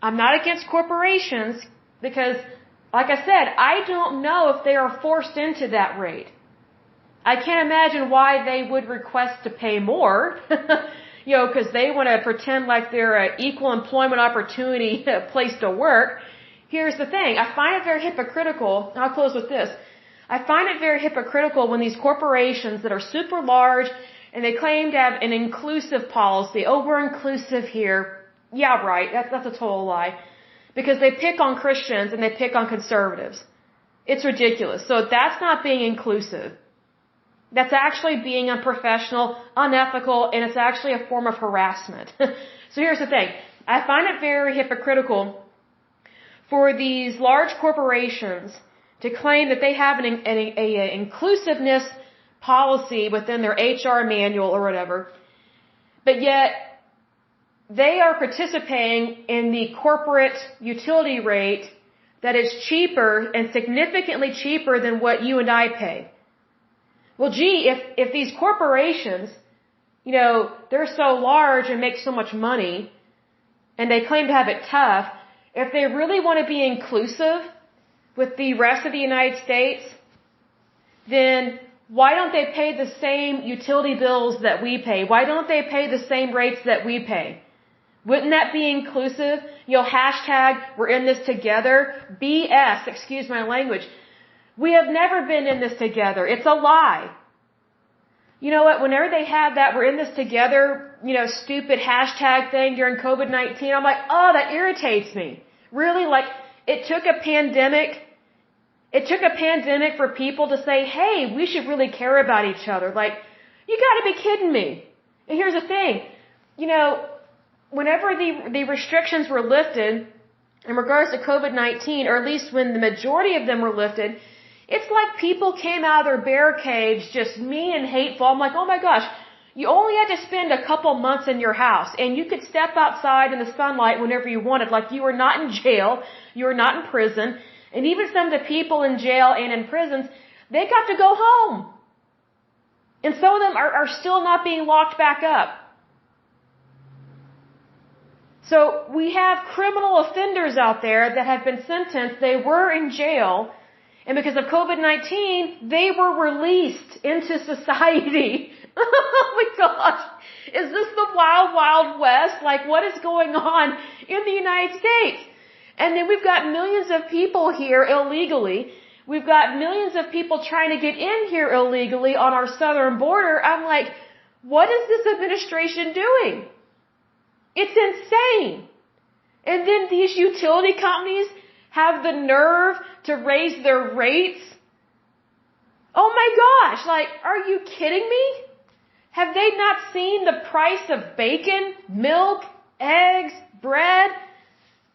A: I'm not against corporations because, like I said, I don't know if they are forced into that rate. I can't imagine why they would request to pay more, you know, because they want to pretend like they're an equal employment opportunity place to work. Here's the thing. I find it very hypocritical, and I'll close with this. I find it very hypocritical when these corporations that are super large and they claim to have an inclusive policy. Oh, we're inclusive here. Yeah, right. That's a total lie. Because they pick on Christians and they pick on conservatives. It's ridiculous. So that's not being inclusive. That's actually being unprofessional, unethical, and it's actually a form of harassment. So here's the thing. I find it very hypocritical for these large corporations to claim that they have an inclusiveness policy within their HR manual or whatever, but yet they are participating in the corporate utility rate that is cheaper and significantly cheaper than what you and I pay. Well, gee, if these corporations, you know, they're so large and make so much money and they claim to have it tough, if they really want to be inclusive with the rest of the United States, then why don't they pay the same utility bills that we pay? Why don't they pay the same rates that we pay? Wouldn't that be inclusive? You know, hashtag, we're in this together. BS, excuse my language. We have never been in this together. It's a lie. You know what? Whenever they had that we're in this together, you know, stupid hashtag thing during COVID-19, I'm like, oh, that irritates me. Really? Like, it took a pandemic for people to say, hey, we should really care about each other. Like, you gotta be kidding me. And here's the thing. You know, whenever the restrictions were lifted in regards to COVID-19, or at least when the majority of them were lifted, it's like people came out of their barricades just mean and hateful. I'm like, oh my gosh, you only had to spend a couple months in your house and you could step outside in the sunlight whenever you wanted. Like you were not in jail, you were not in prison. And even some of the people in jail and in prisons, they got to go home. And some of them are still not being locked back up. So we have criminal offenders out there that have been sentenced. They were in jail. And because of COVID-19, they were released into society. Oh my gosh. Is this the wild, wild west? Like what is going on in the United States? And then we've got millions of people here illegally. We've got millions of people trying to get in here illegally on our southern border. I'm like, what is this administration doing? It's insane. And then these utility companies have the nerve to raise their rates. Oh my gosh, like, are you kidding me? Have they not seen the price of bacon, milk, eggs, bread?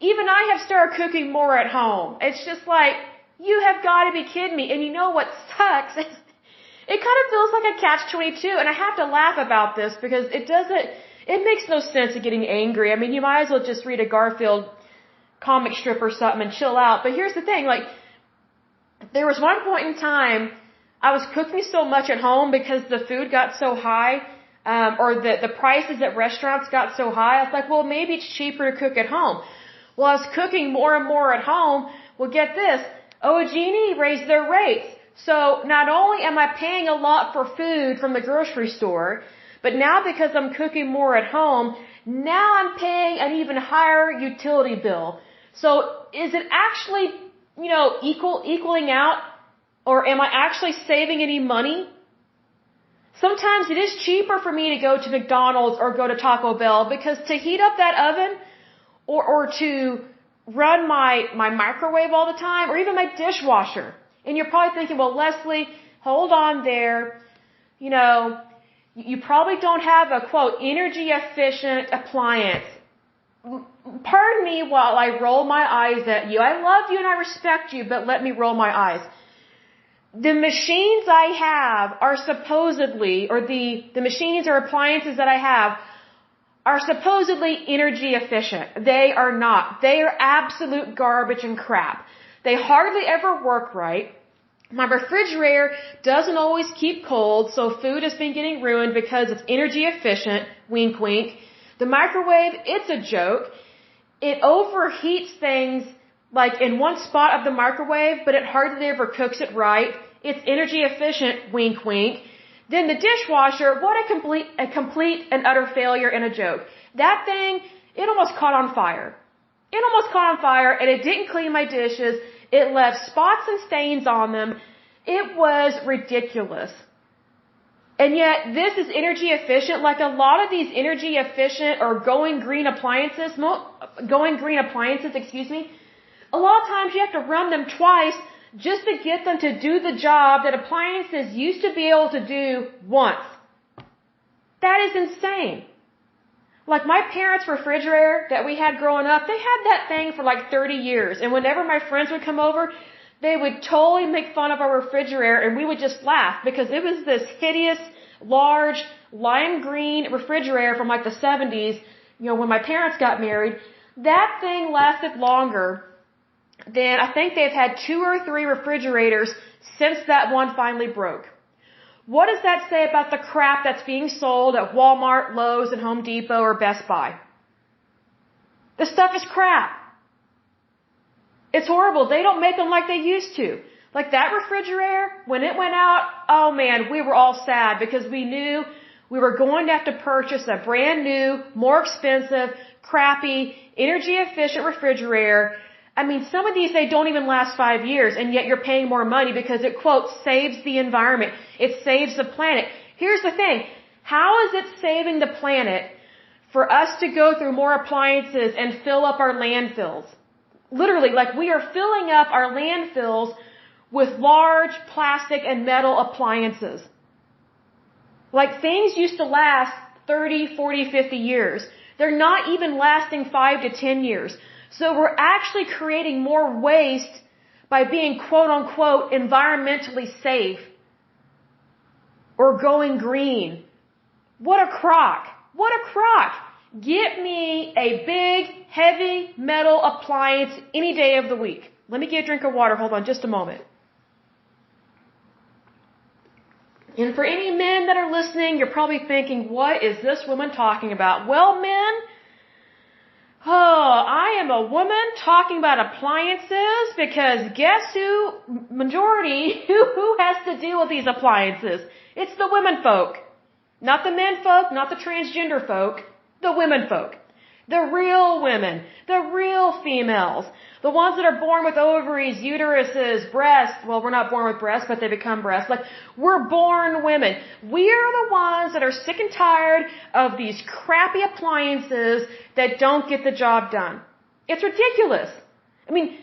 A: Even I have started cooking more at home. It's just like, you have got to be kidding me. And you know what sucks? It kind of feels like a catch-22. And I have to laugh about this because it makes no sense of getting angry. I mean, you might as well just read a Garfield comic strip or something and chill out. But here's the thing, like, there was one point in time I was cooking so much at home because the food got so high, or the prices at restaurants got so high. I was like, well, maybe it's cheaper to cook at home. Well, I was cooking more and more at home. Well, get this, OG&E raised their rates. So not only am I paying a lot for food from the grocery store, but now because I'm cooking more at home, now I'm paying an even higher utility bill. So is it actually, equaling out? Or am I actually saving any money? Sometimes it is cheaper for me to go to McDonald's or go to Taco Bell because to heat up that oven or to run my microwave all the time or even my dishwasher. And you're probably thinking, well, Lesley, hold on there. You probably don't have a, quote, energy efficient appliance. Pardon me while I roll my eyes at you. I love you and I respect you, but let me roll my eyes. The machines I have are supposedly, or the machines or appliances that I have are supposedly energy efficient. They are not. They are absolute garbage and crap. They hardly ever work right. My refrigerator doesn't always keep cold, so food has been getting ruined because it's energy efficient. Wink, wink. The microwave, it's a joke. It overheats things like in one spot of the microwave, but it hardly ever cooks it right. It's energy efficient, wink, wink. Then the dishwasher, what a complete and utter failure and a joke. That thing, it almost caught on fire. It almost caught on fire and it didn't clean my dishes. It left spots and stains on them. It was ridiculous. And yet, this is energy efficient. Like a lot of these energy efficient or going green appliances, a lot of times you have to run them twice just to get them to do the job that appliances used to be able to do once. That is insane. Like my parents' refrigerator that we had growing up, they had that thing for like 30 years. And whenever my friends would come over, they would totally make fun of our refrigerator and we would just laugh because it was this hideous, large, lime green refrigerator from like the 70s, when my parents got married. That thing lasted longer than I think they've had 2 or 3 refrigerators since that one finally broke. What does that say about the crap that's being sold at Walmart, Lowe's, and Home Depot or Best Buy? This stuff is crap. It's horrible. They don't make them like they used to. Like that refrigerator, when it went out, oh man, we were all sad because we knew we were going to have to purchase a brand new, more expensive, crappy, energy efficient refrigerator. I mean, some of these, they don't even last 5 years, and yet you're paying more money because it, quote, saves the environment. It saves the planet. Here's the thing. How is it saving the planet for us to go through more appliances and fill up our landfills? Literally, like we are filling up our landfills with large plastic and metal appliances. Like things used to last 30, 40, 50 years. They're not even lasting 5 to 10 years. So we're actually creating more waste by being quote unquote environmentally safe or going green. What a crock. What a crock. Get me a big, heavy metal appliance any day of the week. Let me get a drink of water. Hold on just a moment. And for any men that are listening, you're probably thinking, what is this woman talking about? Well, men, I am a woman talking about appliances because guess who, who has to deal with these appliances? It's the women folk. Not the men folk, not the transgender folk, the women folk. The real women, the real females, the ones that are born with ovaries, uteruses, breasts. Well, we're not born with breasts, but they become breasts. Like, we're born women. We are the ones that are sick and tired of these crappy appliances that don't get the job done. It's ridiculous. I mean,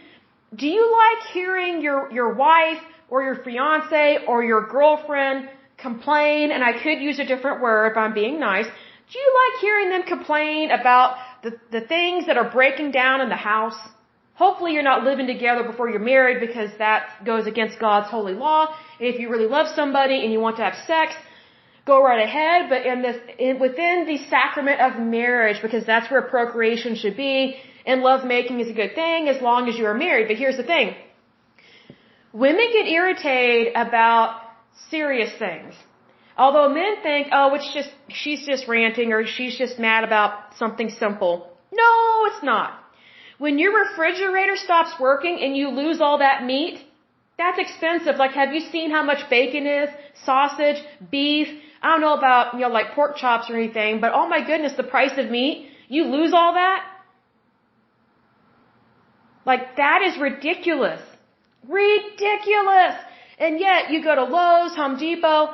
A: do you like hearing your wife or your fiance or your girlfriend complain, and I could use a different word if I'm being nice, do you like hearing them complain about the things that are breaking down in the house? Hopefully you're not living together before you're married because that goes against God's holy law. If you really love somebody and you want to have sex, go right ahead. But within the sacrament of marriage, because that's where procreation should be, and lovemaking is a good thing as long as you are married. But here's the thing. Women get irritated about serious things. Although men think, she's just ranting or she's just mad about something simple. No, it's not. When your refrigerator stops working and you lose all that meat, that's expensive. Like, have you seen how much bacon is? Sausage, beef. I don't know about, like pork chops or anything, but oh my goodness, the price of meat, you lose all that? Like, that is ridiculous. Ridiculous. And yet you go to Lowe's, Home Depot.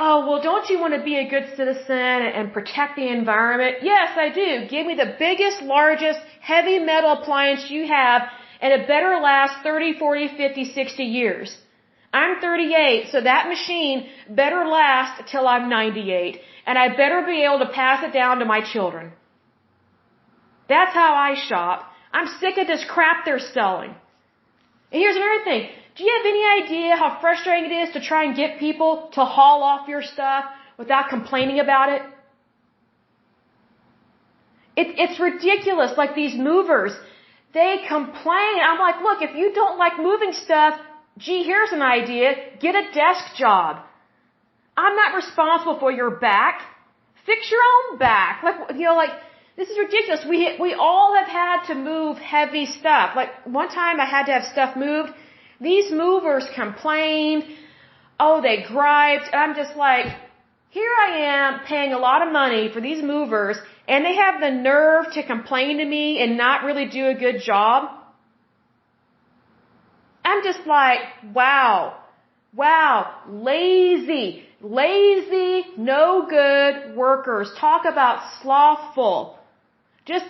A: Oh, well, don't you want to be a good citizen and protect the environment? Yes, I do. Give me the biggest, largest, heavy metal appliance you have, and it better last 30, 40, 50, 60 years. I'm 38, so that machine better last till I'm 98, and I better be able to pass it down to my children. That's how I shop. I'm sick of this crap they're selling. And here's another thing. Do you have any idea how frustrating it is to try and get people to haul off your stuff without complaining about it? It's ridiculous. Like these movers, they complain. I'm like, look, if you don't like moving stuff, gee, here's an idea. Get a desk job. I'm not responsible for your back. Fix your own back. Like, this is ridiculous. We all have had to move heavy stuff. Like one time I had to have stuff moved. These movers complained. Oh, they griped. I'm just like, here I am paying a lot of money for these movers, and they have the nerve to complain to me and not really do a good job. I'm just like, wow, lazy, no good workers. Talk about slothful. Just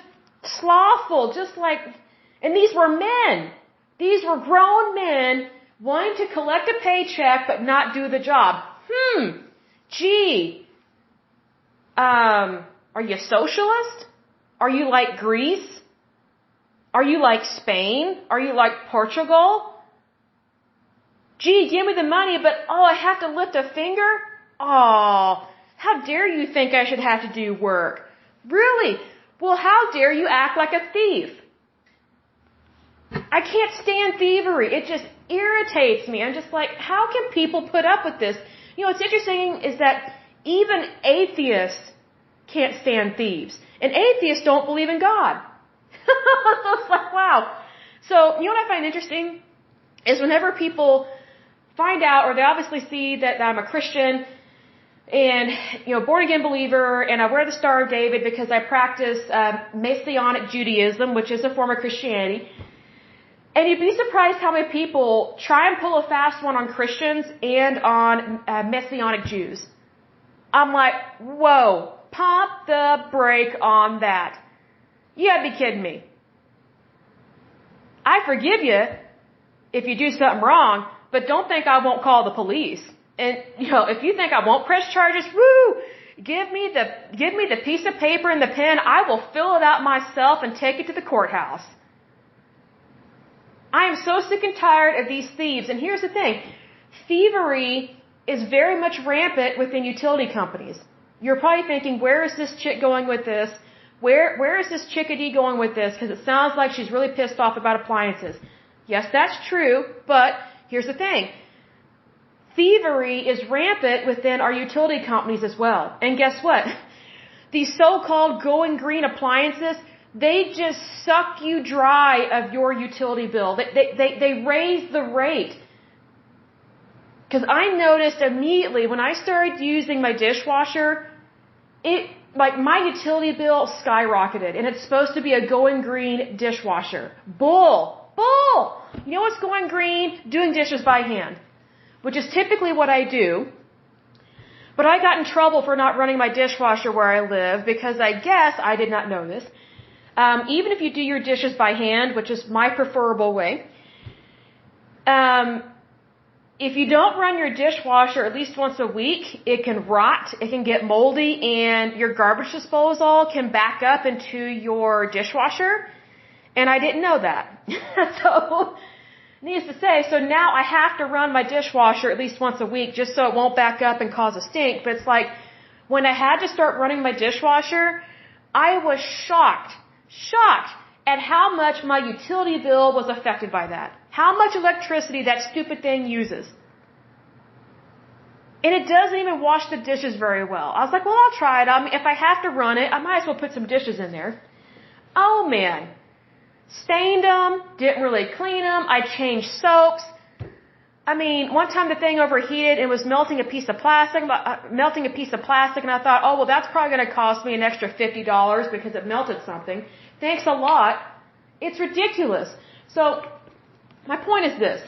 A: slothful, just like, and these were men. These were grown men wanting to collect a paycheck but not do the job. Gee, are you socialist? Are you like Greece? Are you like Spain? Are you like Portugal? Gee, give me the money, but I have to lift a finger? Oh, how dare you think I should have to do work? Really? Well, how dare you act like a thief? I can't stand thievery. It just irritates me. I'm just like, how can people put up with this? What's interesting is that even atheists can't stand thieves. And atheists don't believe in God. It's like, wow. So, what I find interesting is whenever people find out, or they obviously see that I'm a Christian and, born again believer, and I wear the Star of David because I practice Messianic Judaism, which is a form of Christianity. And you'd be surprised how many people try and pull a fast one on Christians and on Messianic Jews. I'm like, whoa, pump the brake on that. You gotta be kidding me. I forgive you if you do something wrong, but don't think I won't call the police. And, if you think I won't press charges, give me the piece of paper and the pen. I will fill it out myself and take it to the courthouse. I am so sick and tired of these thieves. And here's the thing. Thievery is very much rampant within utility companies. You're probably thinking, where is this chick going with this? Where is this chickadee going with this? Because it sounds like she's really pissed off about appliances. Yes, that's true, but here's the thing. Thievery is rampant within our utility companies as well. And guess what? These so-called going green appliances, they just suck you dry of your utility bill. They raise the rate. Because I noticed immediately when I started using my dishwasher, my utility bill skyrocketed. And it's supposed to be a going green dishwasher. Bull! You know what's going green? Doing dishes by hand. Which is typically what I do. But I got in trouble for not running my dishwasher where I live because I guess I did not know this. Even if you do your dishes by hand, which is my preferable way, if you don't run your dishwasher at least once a week, it can rot, it can get moldy, and your garbage disposal can back up into your dishwasher. And I didn't know that. So, needless to say, so now I have to run my dishwasher at least once a week just so it won't back up and cause a stink. But it's like, when I had to start running my dishwasher, I was shocked at how much my utility bill was affected by that. How much electricity that stupid thing uses. And it doesn't even wash the dishes very well. I was like, well, I'll try it. I mean, if I have to run it, I might as well put some dishes in there. Oh, man. Stained them, didn't really clean them. I changed soaps. I mean, one time the thing overheated and was melting a piece of plastic, and I thought, oh, well, that's probably going to cost me an extra $50 because it melted something. Thanks a lot. It's ridiculous. So, my point is this.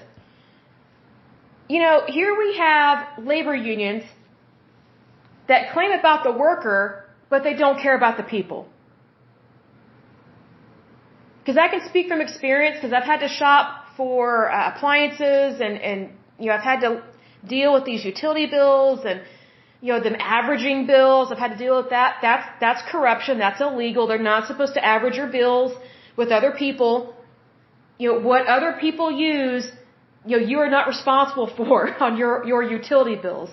A: You know, here we have labor unions that claim about the worker, but they don't care about the people. Because I can speak from experience, because I've had to shop for appliances and you know, I've had to deal with these utility bills and, you know, them averaging bills. I've had to deal with that. That's corruption. That's illegal. They're not supposed to average your bills with other people. You know, what other people use, you know, you are not responsible for on your utility bills.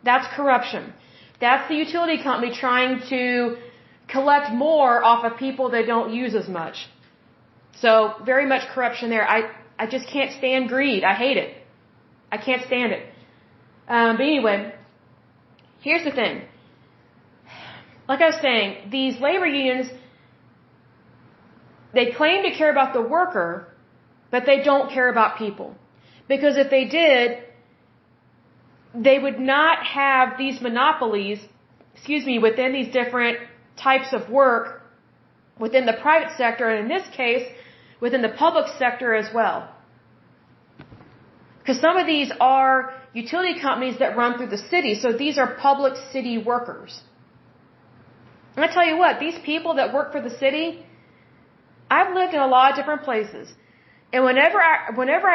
A: That's corruption. That's the utility company trying to collect more off of people they don't use as much. So, very much corruption there. I just can't stand greed. I hate it. I can't stand it. But anyway, here's the thing. Like I was saying, these labor unions, they claim to care about the worker, but they don't care about people. Because if they did, they would not have these monopolies, within these different types of work within the private sector, and in this case, within the public sector as well. Because some of these are utility companies that run through the city, so these are public city workers. And I tell you what, these people that work for the city, I've lived in a lot of different places. And whenever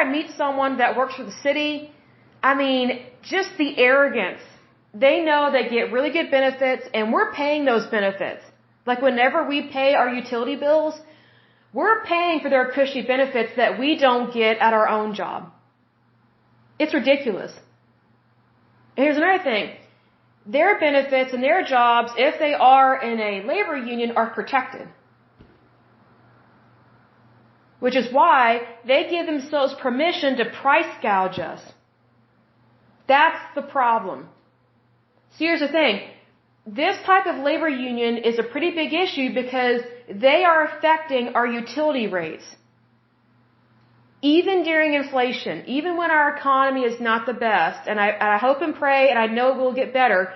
A: I meet someone that works for the city, I mean, just the arrogance. They know they get really good benefits, and we're paying those benefits. Like whenever we pay our utility bills, we're paying for their cushy benefits that we don't get at our own job. It's ridiculous. And here's another thing. Their benefits and their jobs, if they are in a labor union, are protected. Which is why they give themselves permission to price gouge us. That's the problem. So here's the thing. This type of labor union is a pretty big issue because they are affecting our utility rates. Even during inflation, even when our economy is not the best, and I hope and pray, and I know it will get better,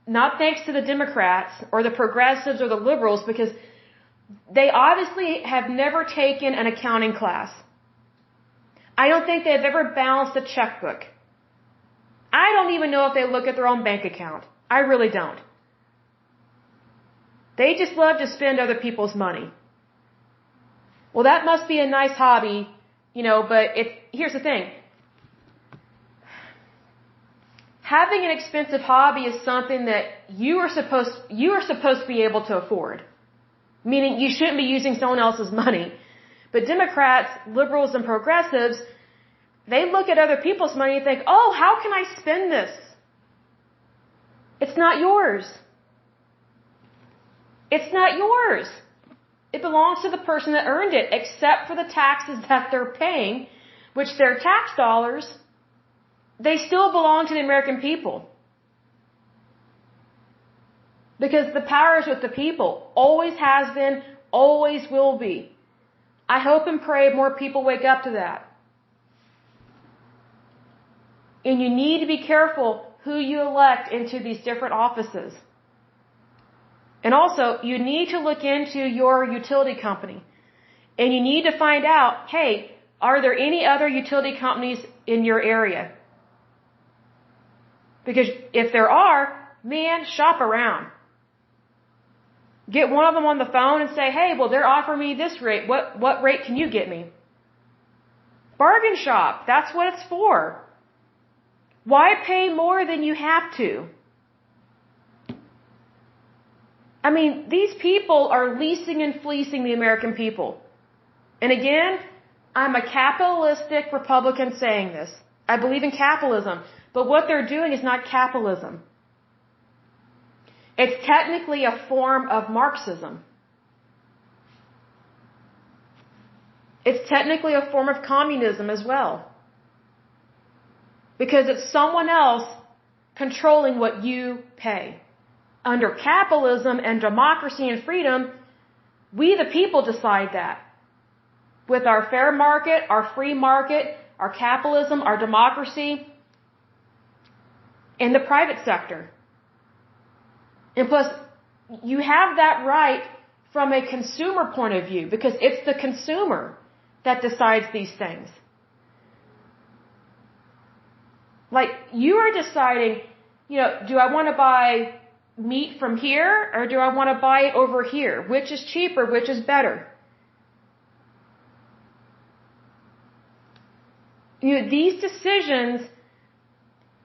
A: not thanks to the Democrats or the progressives or the liberals, because they obviously have never taken an accounting class. I don't think they've ever balanced a checkbook. I don't even know if they look at their own bank account. I really don't. They just love to spend other people's money. Well, that must be a nice hobby, you know, but here's the thing. Having an expensive hobby is something that you are supposed to be able to afford. Meaning you shouldn't be using someone else's money. But Democrats, liberals, and progressives, they look at other people's money and think, oh, how can I spend this? It's not yours. It's not yours. It belongs to the person that earned it, except for the taxes that they're paying, which they're tax dollars. They still belong to the American people. Because the power is with the people. Always has been, always will be. I hope and pray more people wake up to that. And you need to be careful who you elect into these different offices. And also, you need to look into your utility company. And you need to find out, hey, are there any other utility companies in your area? Because if there are, man, shop around. Get one of them on the phone and say, hey, well, they're offering me this rate. What rate can you get me? Bargain shop. That's what it's for. Why pay more than you have to? I mean, these people are leasing and fleecing the American people. And again, I'm a capitalistic Republican saying this. I believe in capitalism. But what they're doing is not capitalism. It's technically a form of Marxism. It's technically a form of communism as well. Because it's someone else controlling what you pay. Under capitalism and democracy and freedom, we the people decide that. With our fair market, our free market, our capitalism, our democracy, and the private sector. And plus, you have that right from a consumer point of view, because it's the consumer that decides these things. Like, you are deciding, do I want to buy meat from here, or do I want to buy it over here? Which is cheaper? Which is better? These decisions,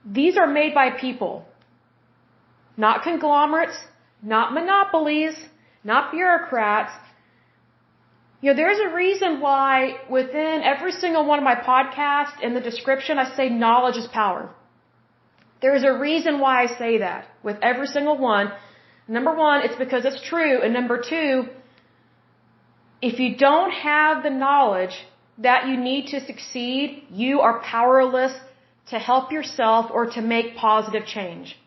A: these are made by people. Not conglomerates, not monopolies, not bureaucrats. There's a reason why within every single one of my podcasts, in the description, I say knowledge is power. There is a reason why I say that with every single one. Number one, it's because it's true. And number two, if you don't have the knowledge that you need to succeed, you are powerless to help yourself or to make positive change.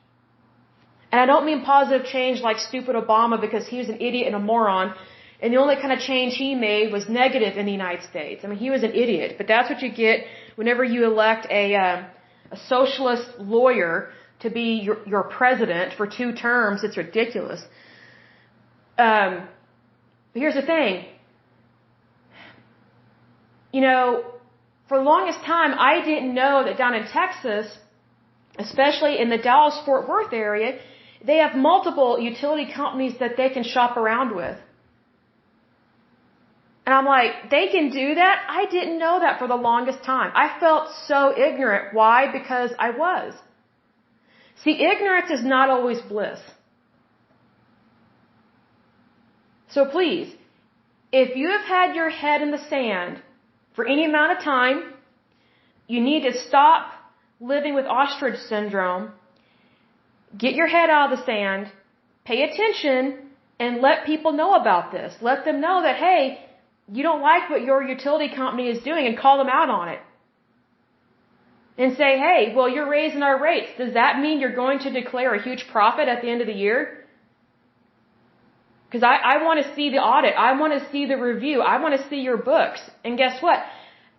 A: And I don't mean positive change like stupid Obama, because he was an idiot and a moron, and the only kind of change he made was negative in the United States. I mean, he was an idiot, but that's what you get whenever you elect a socialist lawyer to be your president for 2 terms. It's ridiculous. But here's the thing. For the longest time, I didn't know that down in Texas, especially in the Dallas-Fort Worth area, they have multiple utility companies that they can shop around with. And I'm like, they can do that? I didn't know that for the longest time. I felt so ignorant. Why? Because I was. See, ignorance is not always bliss. So please, if you have had your head in the sand for any amount of time, you need to stop living with ostrich syndrome. Get your head out of the sand, pay attention, and let people know about this. Let them know that, hey, you don't like what your utility company is doing, and call them out on it. And say, hey, well, you're raising our rates. Does that mean you're going to declare a huge profit at the end of the year? Because I want to see the audit. I want to see the review. I want to see your books. And guess what?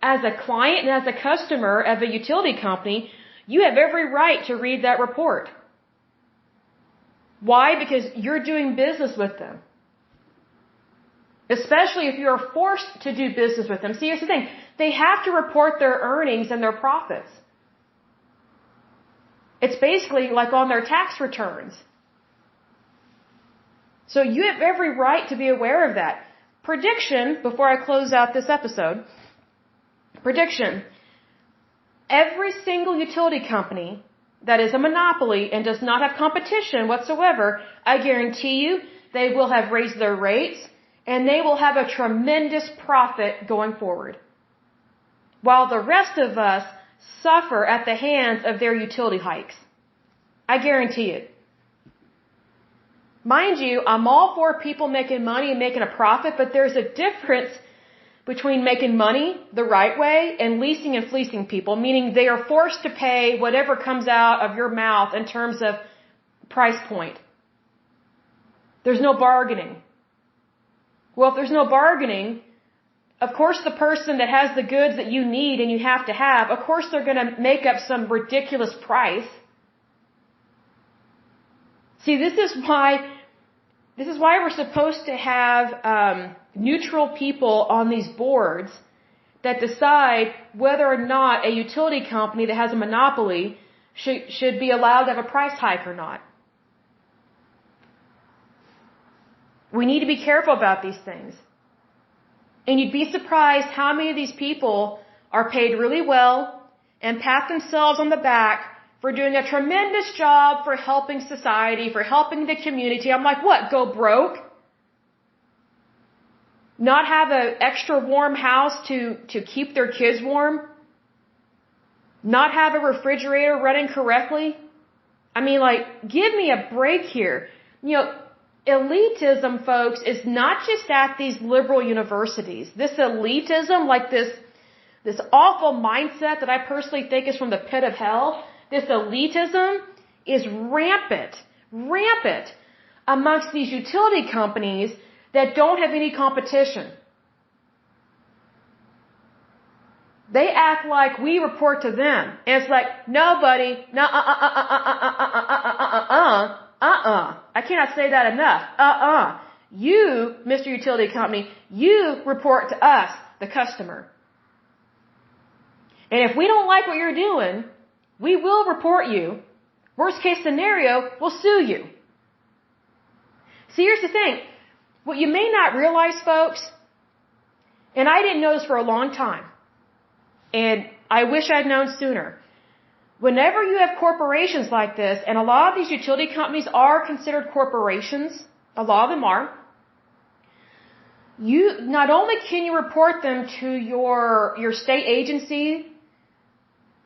A: As a client and as a customer of a utility company, you have every right to read that report. Why? Because you're doing business with them. Especially if you're forced to do business with them. See, here's the thing. They have to report their earnings and their profits. It's basically like on their tax returns. So you have every right to be aware of that. Prediction, before I close out this episode. Prediction. Every single utility company that is a monopoly and does not have competition whatsoever, I guarantee you they will have raised their rates and they will have a tremendous profit going forward, while the rest of us suffer at the hands of their utility hikes. I guarantee it. Mind you, I'm all for people making money and making a profit, but there's a difference between making money the right way and leasing and fleecing people, meaning they are forced to pay whatever comes out of your mouth in terms of price point. There's no bargaining. Well, if there's no bargaining, of course the person that has the goods that you need and you have to have, of course they're going to make up some ridiculous price. See, this is why we're supposed to have neutral people on these boards that decide whether or not a utility company that has a monopoly should be allowed to have a price hike or not. We need to be careful about these things. And you'd be surprised how many of these people are paid really well and pat themselves on the back for doing a tremendous job for helping society, for helping the community. I'm like, what? Go broke? Not have an extra warm house to keep their kids warm? Not have a refrigerator running correctly? I mean, like, give me a break here. You know, elitism, folks, is not just at these liberal universities. This elitism, like this awful mindset that I personally think is from the pit of hell, this elitism is rampant amongst these utility companies that don't have any competition. They act like we report to them. And it's like, no, buddy, no, I cannot say that enough. You, Mr. Utility Company, you report to us, the customer. And if we don't like what you're doing, we will report you. Worst case scenario, we'll sue you. See, here's the thing. What you may not realize, folks, and I didn't know this for a long time, and I wish I'd known sooner. Whenever you have corporations like this, and a lot of these utility companies are considered corporations, a lot of them are, you not only can you report them to your state agency,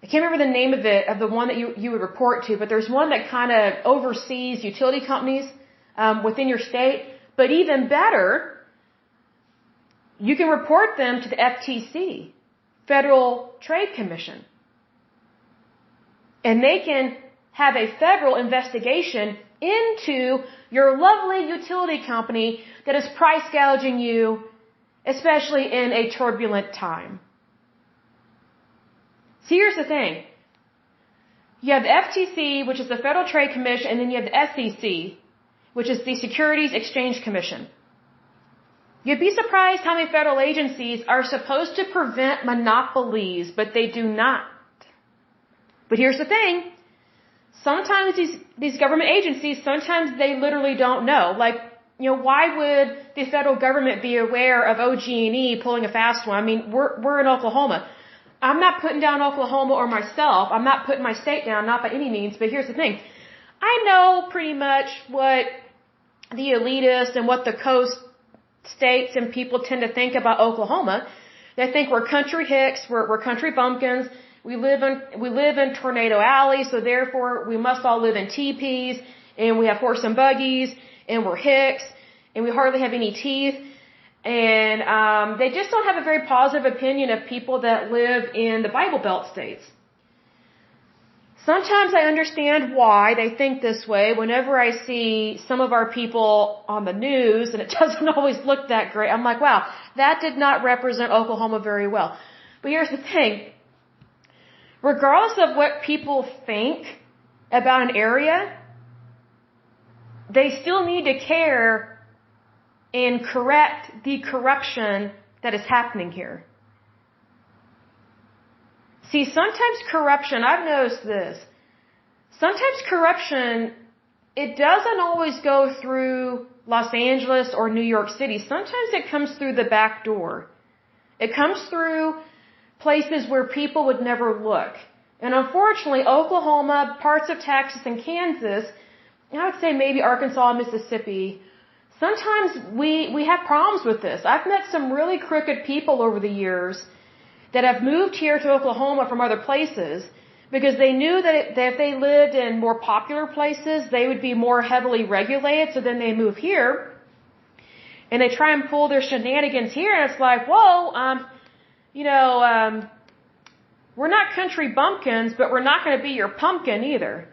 A: I can't remember the name of it, of the one that you would report to, but there's one that kind of oversees utility companies within your state. But even better, you can report them to the FTC, Federal Trade Commission. And they can have a federal investigation into your lovely utility company that is price gouging you, especially in a turbulent time. See, here's the thing. You have the FTC, which is the Federal Trade Commission, and then you have the SEC, which is the Securities Exchange Commission. You'd be surprised how many federal agencies are supposed to prevent monopolies, but they do not. But here's the thing. Sometimes these government agencies, sometimes they literally don't know. Like, you know, why would the federal government be aware of OG&E pulling a fast one? I mean, we're in Oklahoma. I'm not putting down Oklahoma or myself. I'm not putting my state down, not by any means. But here's the thing. I know pretty much what the elitists and what the coast states and people tend to think about Oklahoma. They think we're country hicks, we're country bumpkins. We live in Tornado Alley, so therefore we must all live in teepees, and we have horse and buggies, and we're hicks, and we hardly have any teeth. And they just don't have a very positive opinion of people that live in the Bible Belt states. Sometimes I understand why they think this way. Whenever I see some of our people on the news, and it doesn't always look that great, I'm like, wow, that did not represent Oklahoma very well. But here's the thing. Regardless of what people think about an area, they still need to care and correct the corruption that is happening here. See, sometimes corruption, I've noticed this, sometimes corruption, it doesn't always go through Los Angeles or New York City. Sometimes it comes through the back door. It comes through places where people would never look. And unfortunately, Oklahoma, parts of Texas and Kansas, and I would say maybe Arkansas and Mississippi, sometimes we have problems with this. I've met some really crooked people over the years that have moved here to Oklahoma from other places because they knew that if they lived in more popular places, they would be more heavily regulated. So then they move here and they try and pull their shenanigans here. And it's like, whoa, we're not country bumpkins, but we're not going to be your pumpkin either.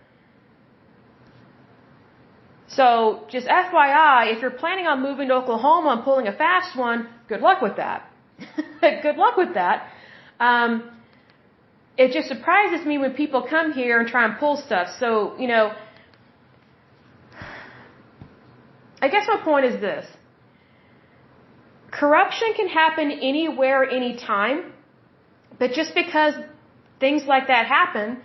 A: So just FYI, if you're planning on moving to Oklahoma and pulling a fast one, good luck with that. Good luck with that. It just surprises me when people come here and try and pull stuff. So, I guess my point is this. Corruption can happen anywhere, anytime, but just because things like that happen,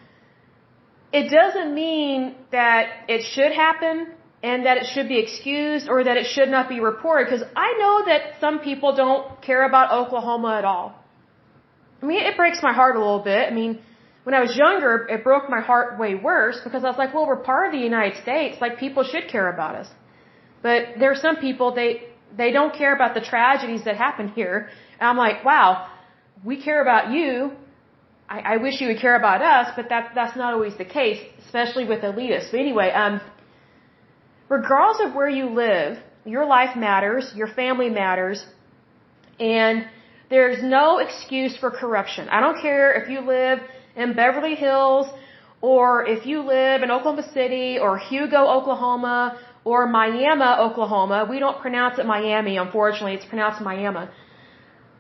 A: it doesn't mean that it should happen and that it should be excused or that it should not be reported, because I know that some people don't care about Oklahoma at all. I mean, it breaks my heart a little bit. I mean, when I was younger, it broke my heart way worse because I was like, well, we're part of the United States. Like, people should care about us. But there are some people, they don't care about the tragedies that happen here. And I'm like, wow, we care about you. I wish you would care about us, but that's not always the case, especially with elitists. But anyway, regardless of where you live, your life matters, your family matters, and there's no excuse for corruption. I don't care if you live in Beverly Hills or if you live in Oklahoma City or Hugo, Oklahoma or Miami, Oklahoma. We don't pronounce it Miami, unfortunately. It's pronounced Miami.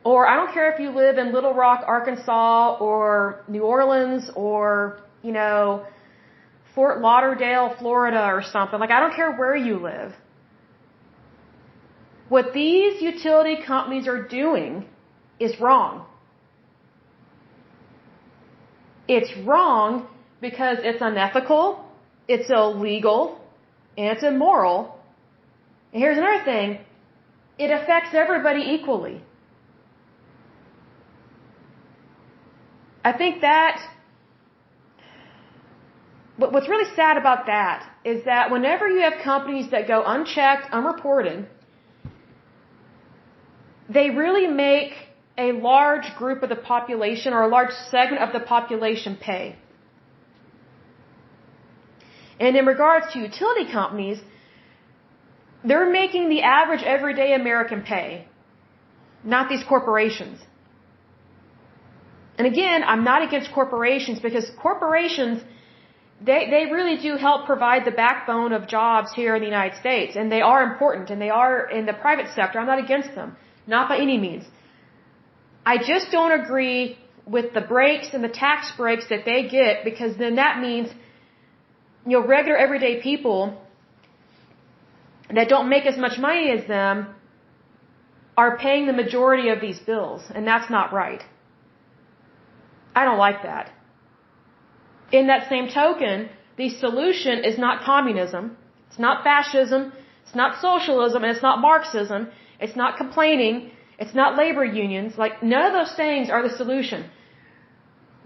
A: Or I don't care if you live in Little Rock, Arkansas or New Orleans or, Fort Lauderdale, Florida or something. Like, I don't care where you live. What these utility companies are doing is wrong. It's wrong because it's unethical, it's illegal, and it's immoral. And here's another thing. It affects everybody equally. I think that what's really sad about that is that whenever you have companies that go unchecked, unreported, they really make a large group of the population or a large segment of the population pay. And in regards to utility companies, they're making the average everyday American pay, not these corporations. And again, I'm not against corporations because corporations, they really do help provide the backbone of jobs here in the United States. And they are important and they are in the private sector. I'm not against them. Not by any means. I just don't agree with the breaks and the tax breaks that they get because then that means, regular everyday people that don't make as much money as them are paying the majority of these bills. And that's not right. I don't like that. In that same token, the solution is not communism. It's not fascism. It's not socialism. And it's not Marxism. It's not complaining. It's not labor unions. Like, none of those things are the solution.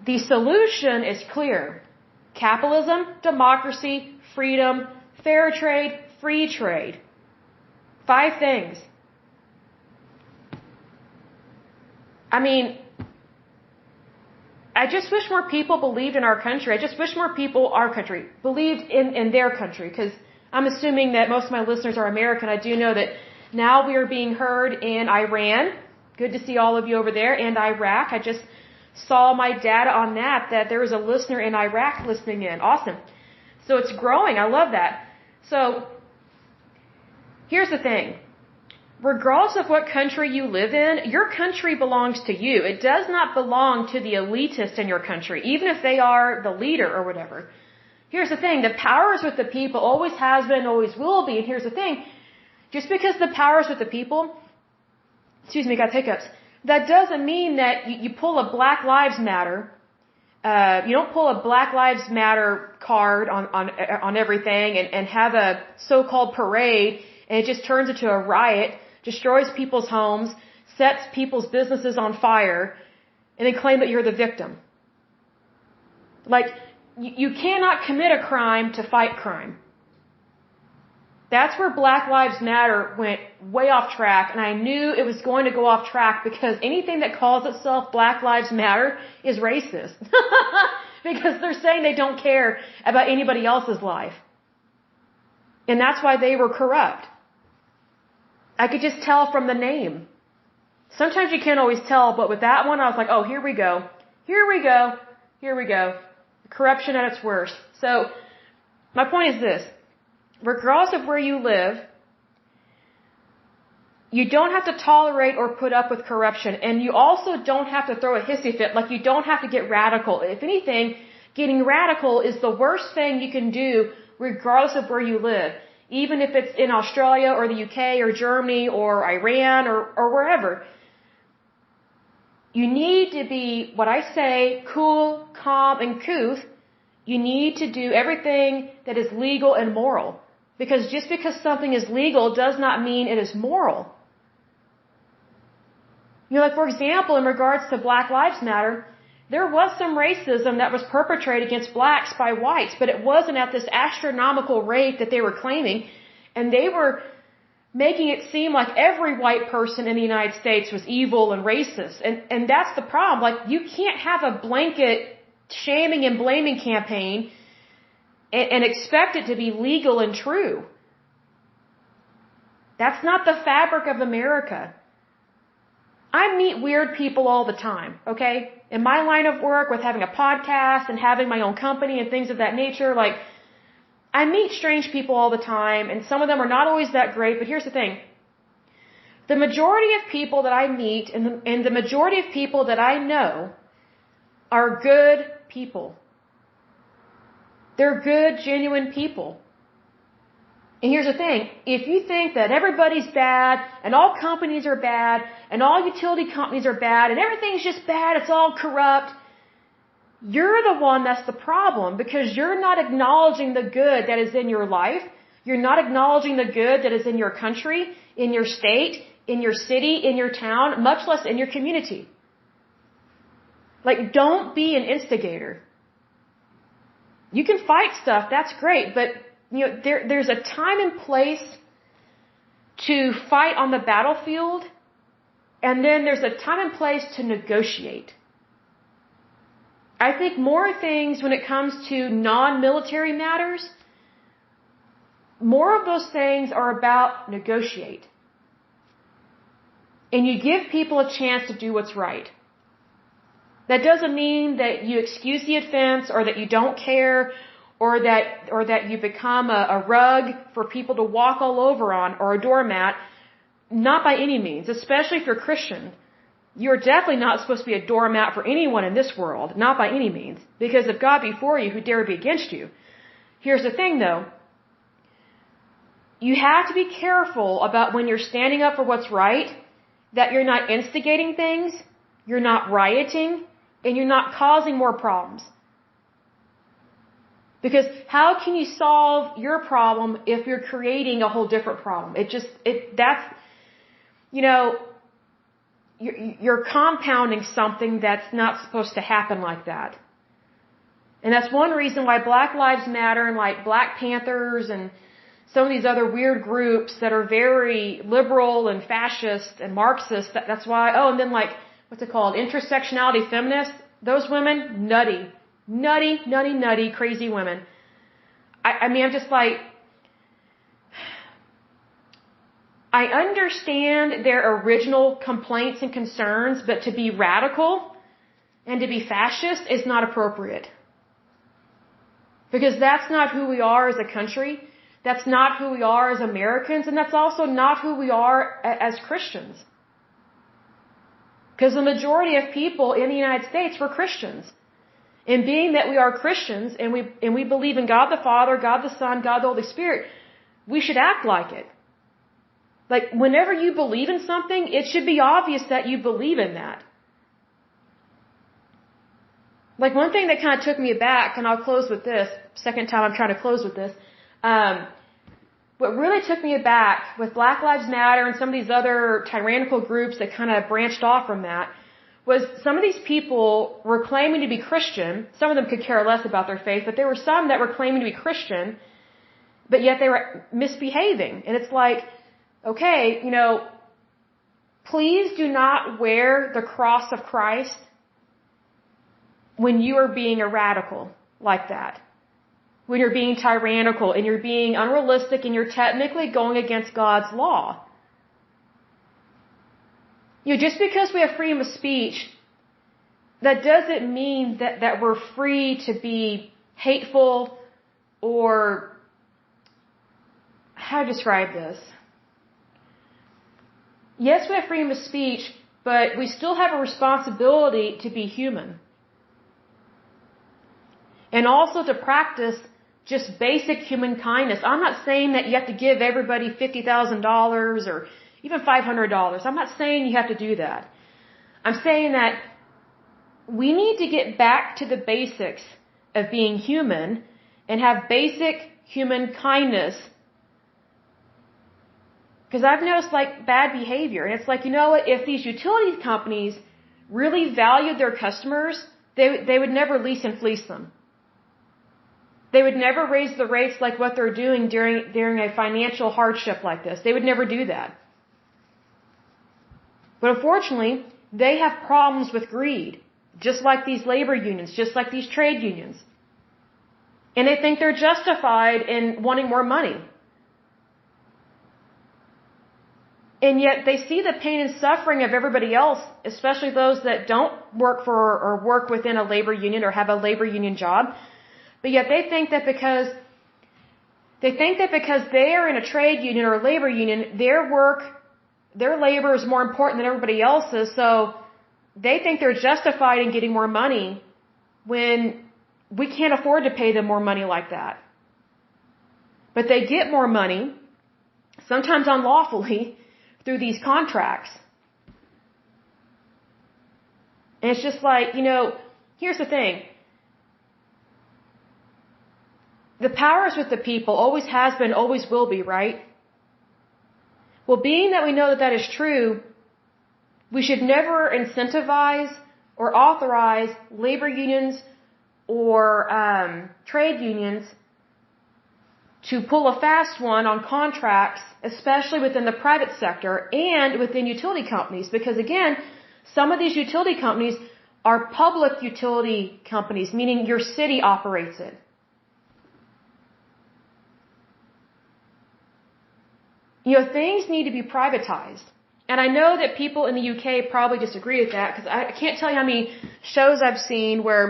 A: The solution is clear. Capitalism, democracy, freedom, fair trade, free trade. 5 things. I mean, I just wish more people believed in our country. I just wish more people, our country, believed in their country. Because I'm assuming that most of my listeners are American. I do know that now we are being heard in Iran. Good to see all of you over there. And Iraq. I just saw my data on that there was a listener in Iraq listening in. Awesome. So it's growing. I love that. So here's the thing. Regardless of what country you live in, your country belongs to you. It does not belong to the elitists in your country, even if they are the leader or whatever. Here's the thing. The power is with the people, always has been, always will be. And here's the thing. Just because the power is with the people, got hiccups, that doesn't mean that you pull a Black Lives Matter, you don't pull a Black Lives Matter card on everything and have a so-called parade and it just turns into a riot, destroys people's homes, sets people's businesses on fire, and then claim that you're the victim. Like, you cannot commit a crime to fight crime. That's where Black Lives Matter went way off track, and I knew it was going to go off track because anything that calls itself Black Lives Matter is racist. Because they're saying they don't care about anybody else's life. And that's why they were corrupt. I could just tell from the name. Sometimes you can't always tell, but with that one, I was like, oh, here we go. Here we go. Here we go. Corruption at its worst. So, my point is this. Regardless of where you live, you don't have to tolerate or put up with corruption. And you also don't have to throw a hissy fit. Like, you don't have to get radical. If anything, getting radical is the worst thing you can do regardless of where you live. Even if it's in Australia or the UK or Germany or Iran or wherever. You need to be, what I say, cool, calm, and couth. You need to do everything that is legal and moral. Because just because something is legal does not mean it is moral. You know, like for example, in regards to Black Lives Matter, there was some racism that was perpetrated against blacks by whites, but it wasn't at this astronomical rate that they were claiming. And they were making it seem like every white person in the United States was evil and racist. And that's the problem. Like, you can't have a blanket shaming and blaming campaign and expect it to be legal and true. That's not the fabric of America. I meet weird people all the time, okay? In my line of work, with having a podcast and having my own company and things of that nature, like, I meet strange people all the time, and some of them are not always that great, but here's the thing. The majority of people that I meet and the majority of people that I know are good people. They're good, genuine people. And here's the thing, if you think that everybody's bad, and all companies are bad, and all utility companies are bad, and everything's just bad, it's all corrupt, you're the one that's the problem, because you're not acknowledging the good that is in your life, you're not acknowledging the good that is in your country, in your state, in your city, in your town, much less in your community. Like, don't be an instigator. You can fight stuff, that's great, but you know, there's a time and place to fight on the battlefield, and then there's a time and place to negotiate. I think more things when it comes to non-military matters, more of those things are about negotiate. And you give people a chance to do what's right. That doesn't mean that you excuse the offense or that you don't care or that you become a rug for people to walk all over on or a doormat. Not by any means, especially if you're Christian. You're definitely not supposed to be a doormat for anyone in this world, not by any means. Because if God be for you, who dare be against you? Here's the thing though. You have to be careful about when you're standing up for what's right, that you're not instigating things, you're not rioting, and you're not causing more problems. Because how can you solve your problem if you're creating a whole different problem? You're compounding something that's not supposed to happen like that. And that's one reason why Black Lives Matter and like Black Panthers and some of these other weird groups that are very liberal and fascist and Marxist, that's why, and then like, what's it called? Intersectionality feminists, those women, nutty, crazy women. I mean, I'm just like, I understand their original complaints and concerns, but to be radical and to be fascist is not appropriate. Because that's not who we are as a country. That's not who we are as Americans, and that's also not who we are as Christians. Because the majority of people in the United States were Christians. And being that we are Christians and we believe in God the Father, God the Son, God the Holy Spirit, we should act like it. Like, whenever you believe in something, it should be obvious that you believe in that. Like, one thing that kind of took me aback, and I'll close with this, second time I'm trying to close with this, what really took me aback with Black Lives Matter and some of these other tyrannical groups that kind of branched off from that was some of these people were claiming to be Christian. Some of them could care less about their faith, but there were some that were claiming to be Christian, but yet they were misbehaving. And it's like, okay, please do not wear the cross of Christ when you are being a radical like that. When you're being tyrannical and you're being unrealistic and you're technically going against God's law. Just because we have freedom of speech, that doesn't mean that we're free to be hateful or, how to describe this? Yes, we have freedom of speech, but we still have a responsibility to be human. And also to practice just basic human kindness. I'm not saying that you have to give everybody $50,000 or even $500. I'm not saying you have to do that. I'm saying that we need to get back to the basics of being human and have basic human kindness. Because I've noticed bad behavior. And it's like, you know what? If these utility companies really valued their customers, they would never lease and fleece them. They would never raise the rates like what they're doing during a financial hardship like this. They would never do that. But unfortunately, they have problems with greed, just like these labor unions, just like these trade unions. And they think they're justified in wanting more money. And yet they see the pain and suffering of everybody else, especially those that don't work for or work within a labor union or have a labor union job. But yet they think that because they are in a trade union or a labor union, their labor is more important than everybody else's, so they think they're justified in getting more money when we can't afford to pay them more money like that. But they get more money, sometimes unlawfully, through these contracts. And it's just like, here's the thing. The power is with the people, always has been, always will be, right? Well, being that we know that is true, we should never incentivize or authorize labor unions or trade unions to pull a fast one on contracts, especially within the private sector and within utility companies. Because again, some of these utility companies are public utility companies, meaning your city operates it. Things need to be privatized. And I know that people in the UK probably disagree with that, because I can't tell you how many shows I've seen where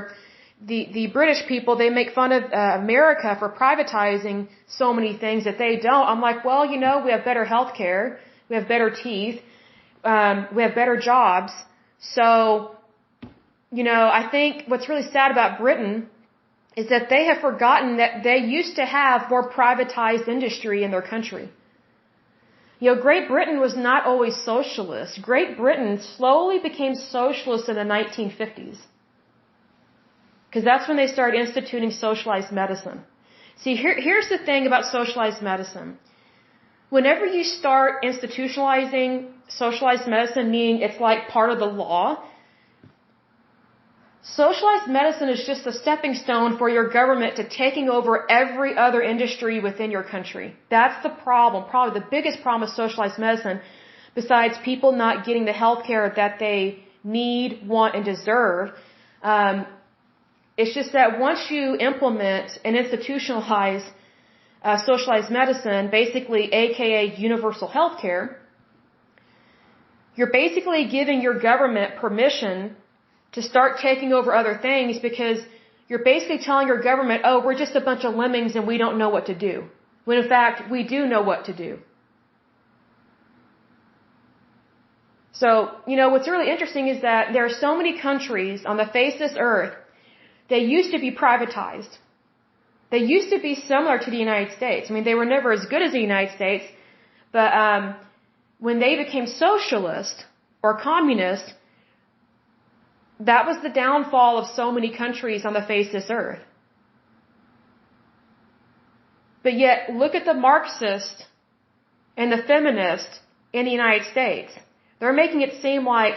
A: the British people, they make fun of America for privatizing so many things that they don't. I'm like, well, we have better health care, we have better teeth, we have better jobs. So, I think what's really sad about Britain is that they have forgotten that they used to have more privatized industry in their country. Great Britain was not always socialist. Great Britain slowly became socialist in the 1950s. Because that's when they started instituting socialized medicine. See, here's the thing about socialized medicine. Whenever you start institutionalizing socialized medicine, meaning it's like part of the law, socialized medicine is just a stepping stone for your government to taking over every other industry within your country. That's the problem. Probably the biggest problem with socialized medicine, besides people not getting the health care that they need, want, and deserve. It's just that once you implement and institutionalize socialized medicine, basically aka universal health care, you're basically giving your government permission to start taking over other things, because you're basically telling your government, oh, we're just a bunch of lemmings and we don't know what to do. When in fact, we do know what to do. So, what's really interesting is that there are so many countries on the face of this earth that used to be privatized. They used to be similar to the United States. I mean, they were never as good as the United States, but when they became socialist or communist, that was the downfall of so many countries on the face of this earth. But yet, look at the Marxist and the feminist in the United States. They're making it seem like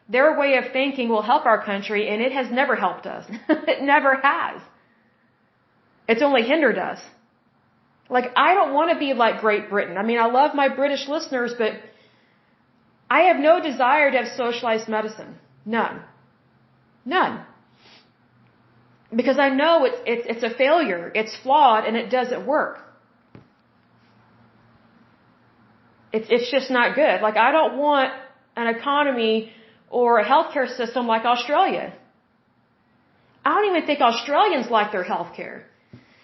A: their way of thinking will help our country, and it has never helped us. It never has. It's only hindered us. Like, I don't want to be like Great Britain. I mean, I love my British listeners, but I have no desire to have socialized medicine. None. None. Because I know it's a failure, it's flawed, and it doesn't work. It's just not good. Like, I don't want an economy or a healthcare system like Australia. I don't even think Australians like their healthcare.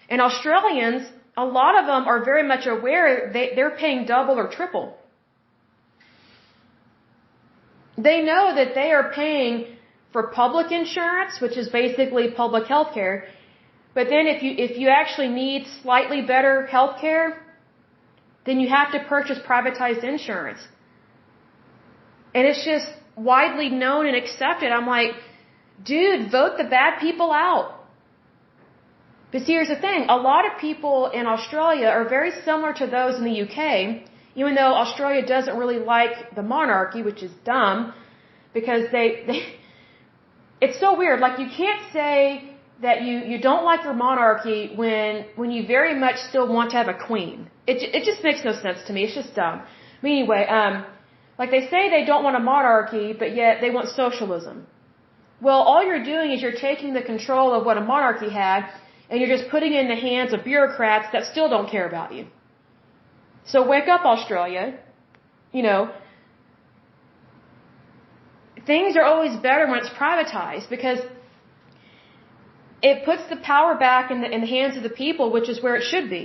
A: And Australians, a lot of them are very much aware they're paying double or triple. They know that they are paying for public insurance, which is basically public health care. But then if you actually need slightly better health care, then you have to purchase privatized insurance. And it's just widely known and accepted. I'm like, dude, vote the bad people out. But see, here's the thing. A lot of people in Australia are very similar to those in the UK, even though Australia doesn't really like the monarchy, which is dumb, because it's so weird. Like, you can't say that you don't like your monarchy when you very much still want to have a queen. It just makes no sense to me. It's just dumb. I mean, anyway, like, they say they don't want a monarchy, but yet they want socialism. Well, all you're doing is you're taking the control of what a monarchy had, and you're just putting it in the hands of bureaucrats that still don't care about you. So wake up, Australia. You know, things are always better when it's privatized, because it puts the power back in the hands of the people, which is where it should be.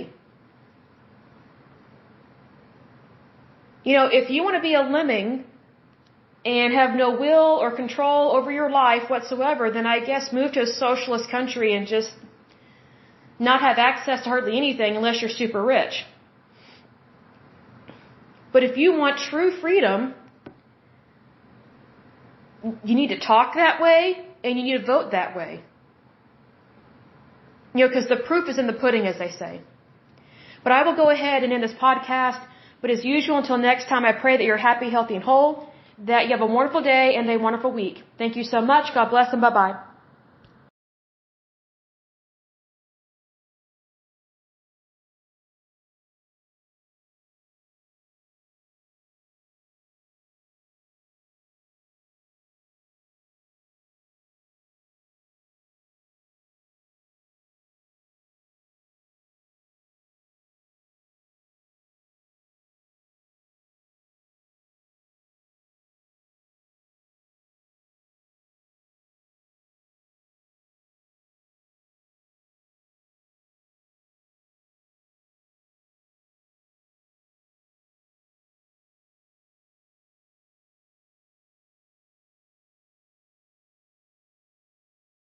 A: You know, if you want to be a lemming and have no will or control over your life whatsoever, then I guess move to a socialist country and just not have access to hardly anything unless you're super rich. But if you want true freedom, you need to talk that way and you need to vote that way. You know, because the proof is in the pudding, as they say. But I will go ahead and end this podcast. But as usual, until next time, I pray that you're happy, healthy, and whole, that you have a wonderful day and a wonderful week. Thank you so much. God bless and bye-bye.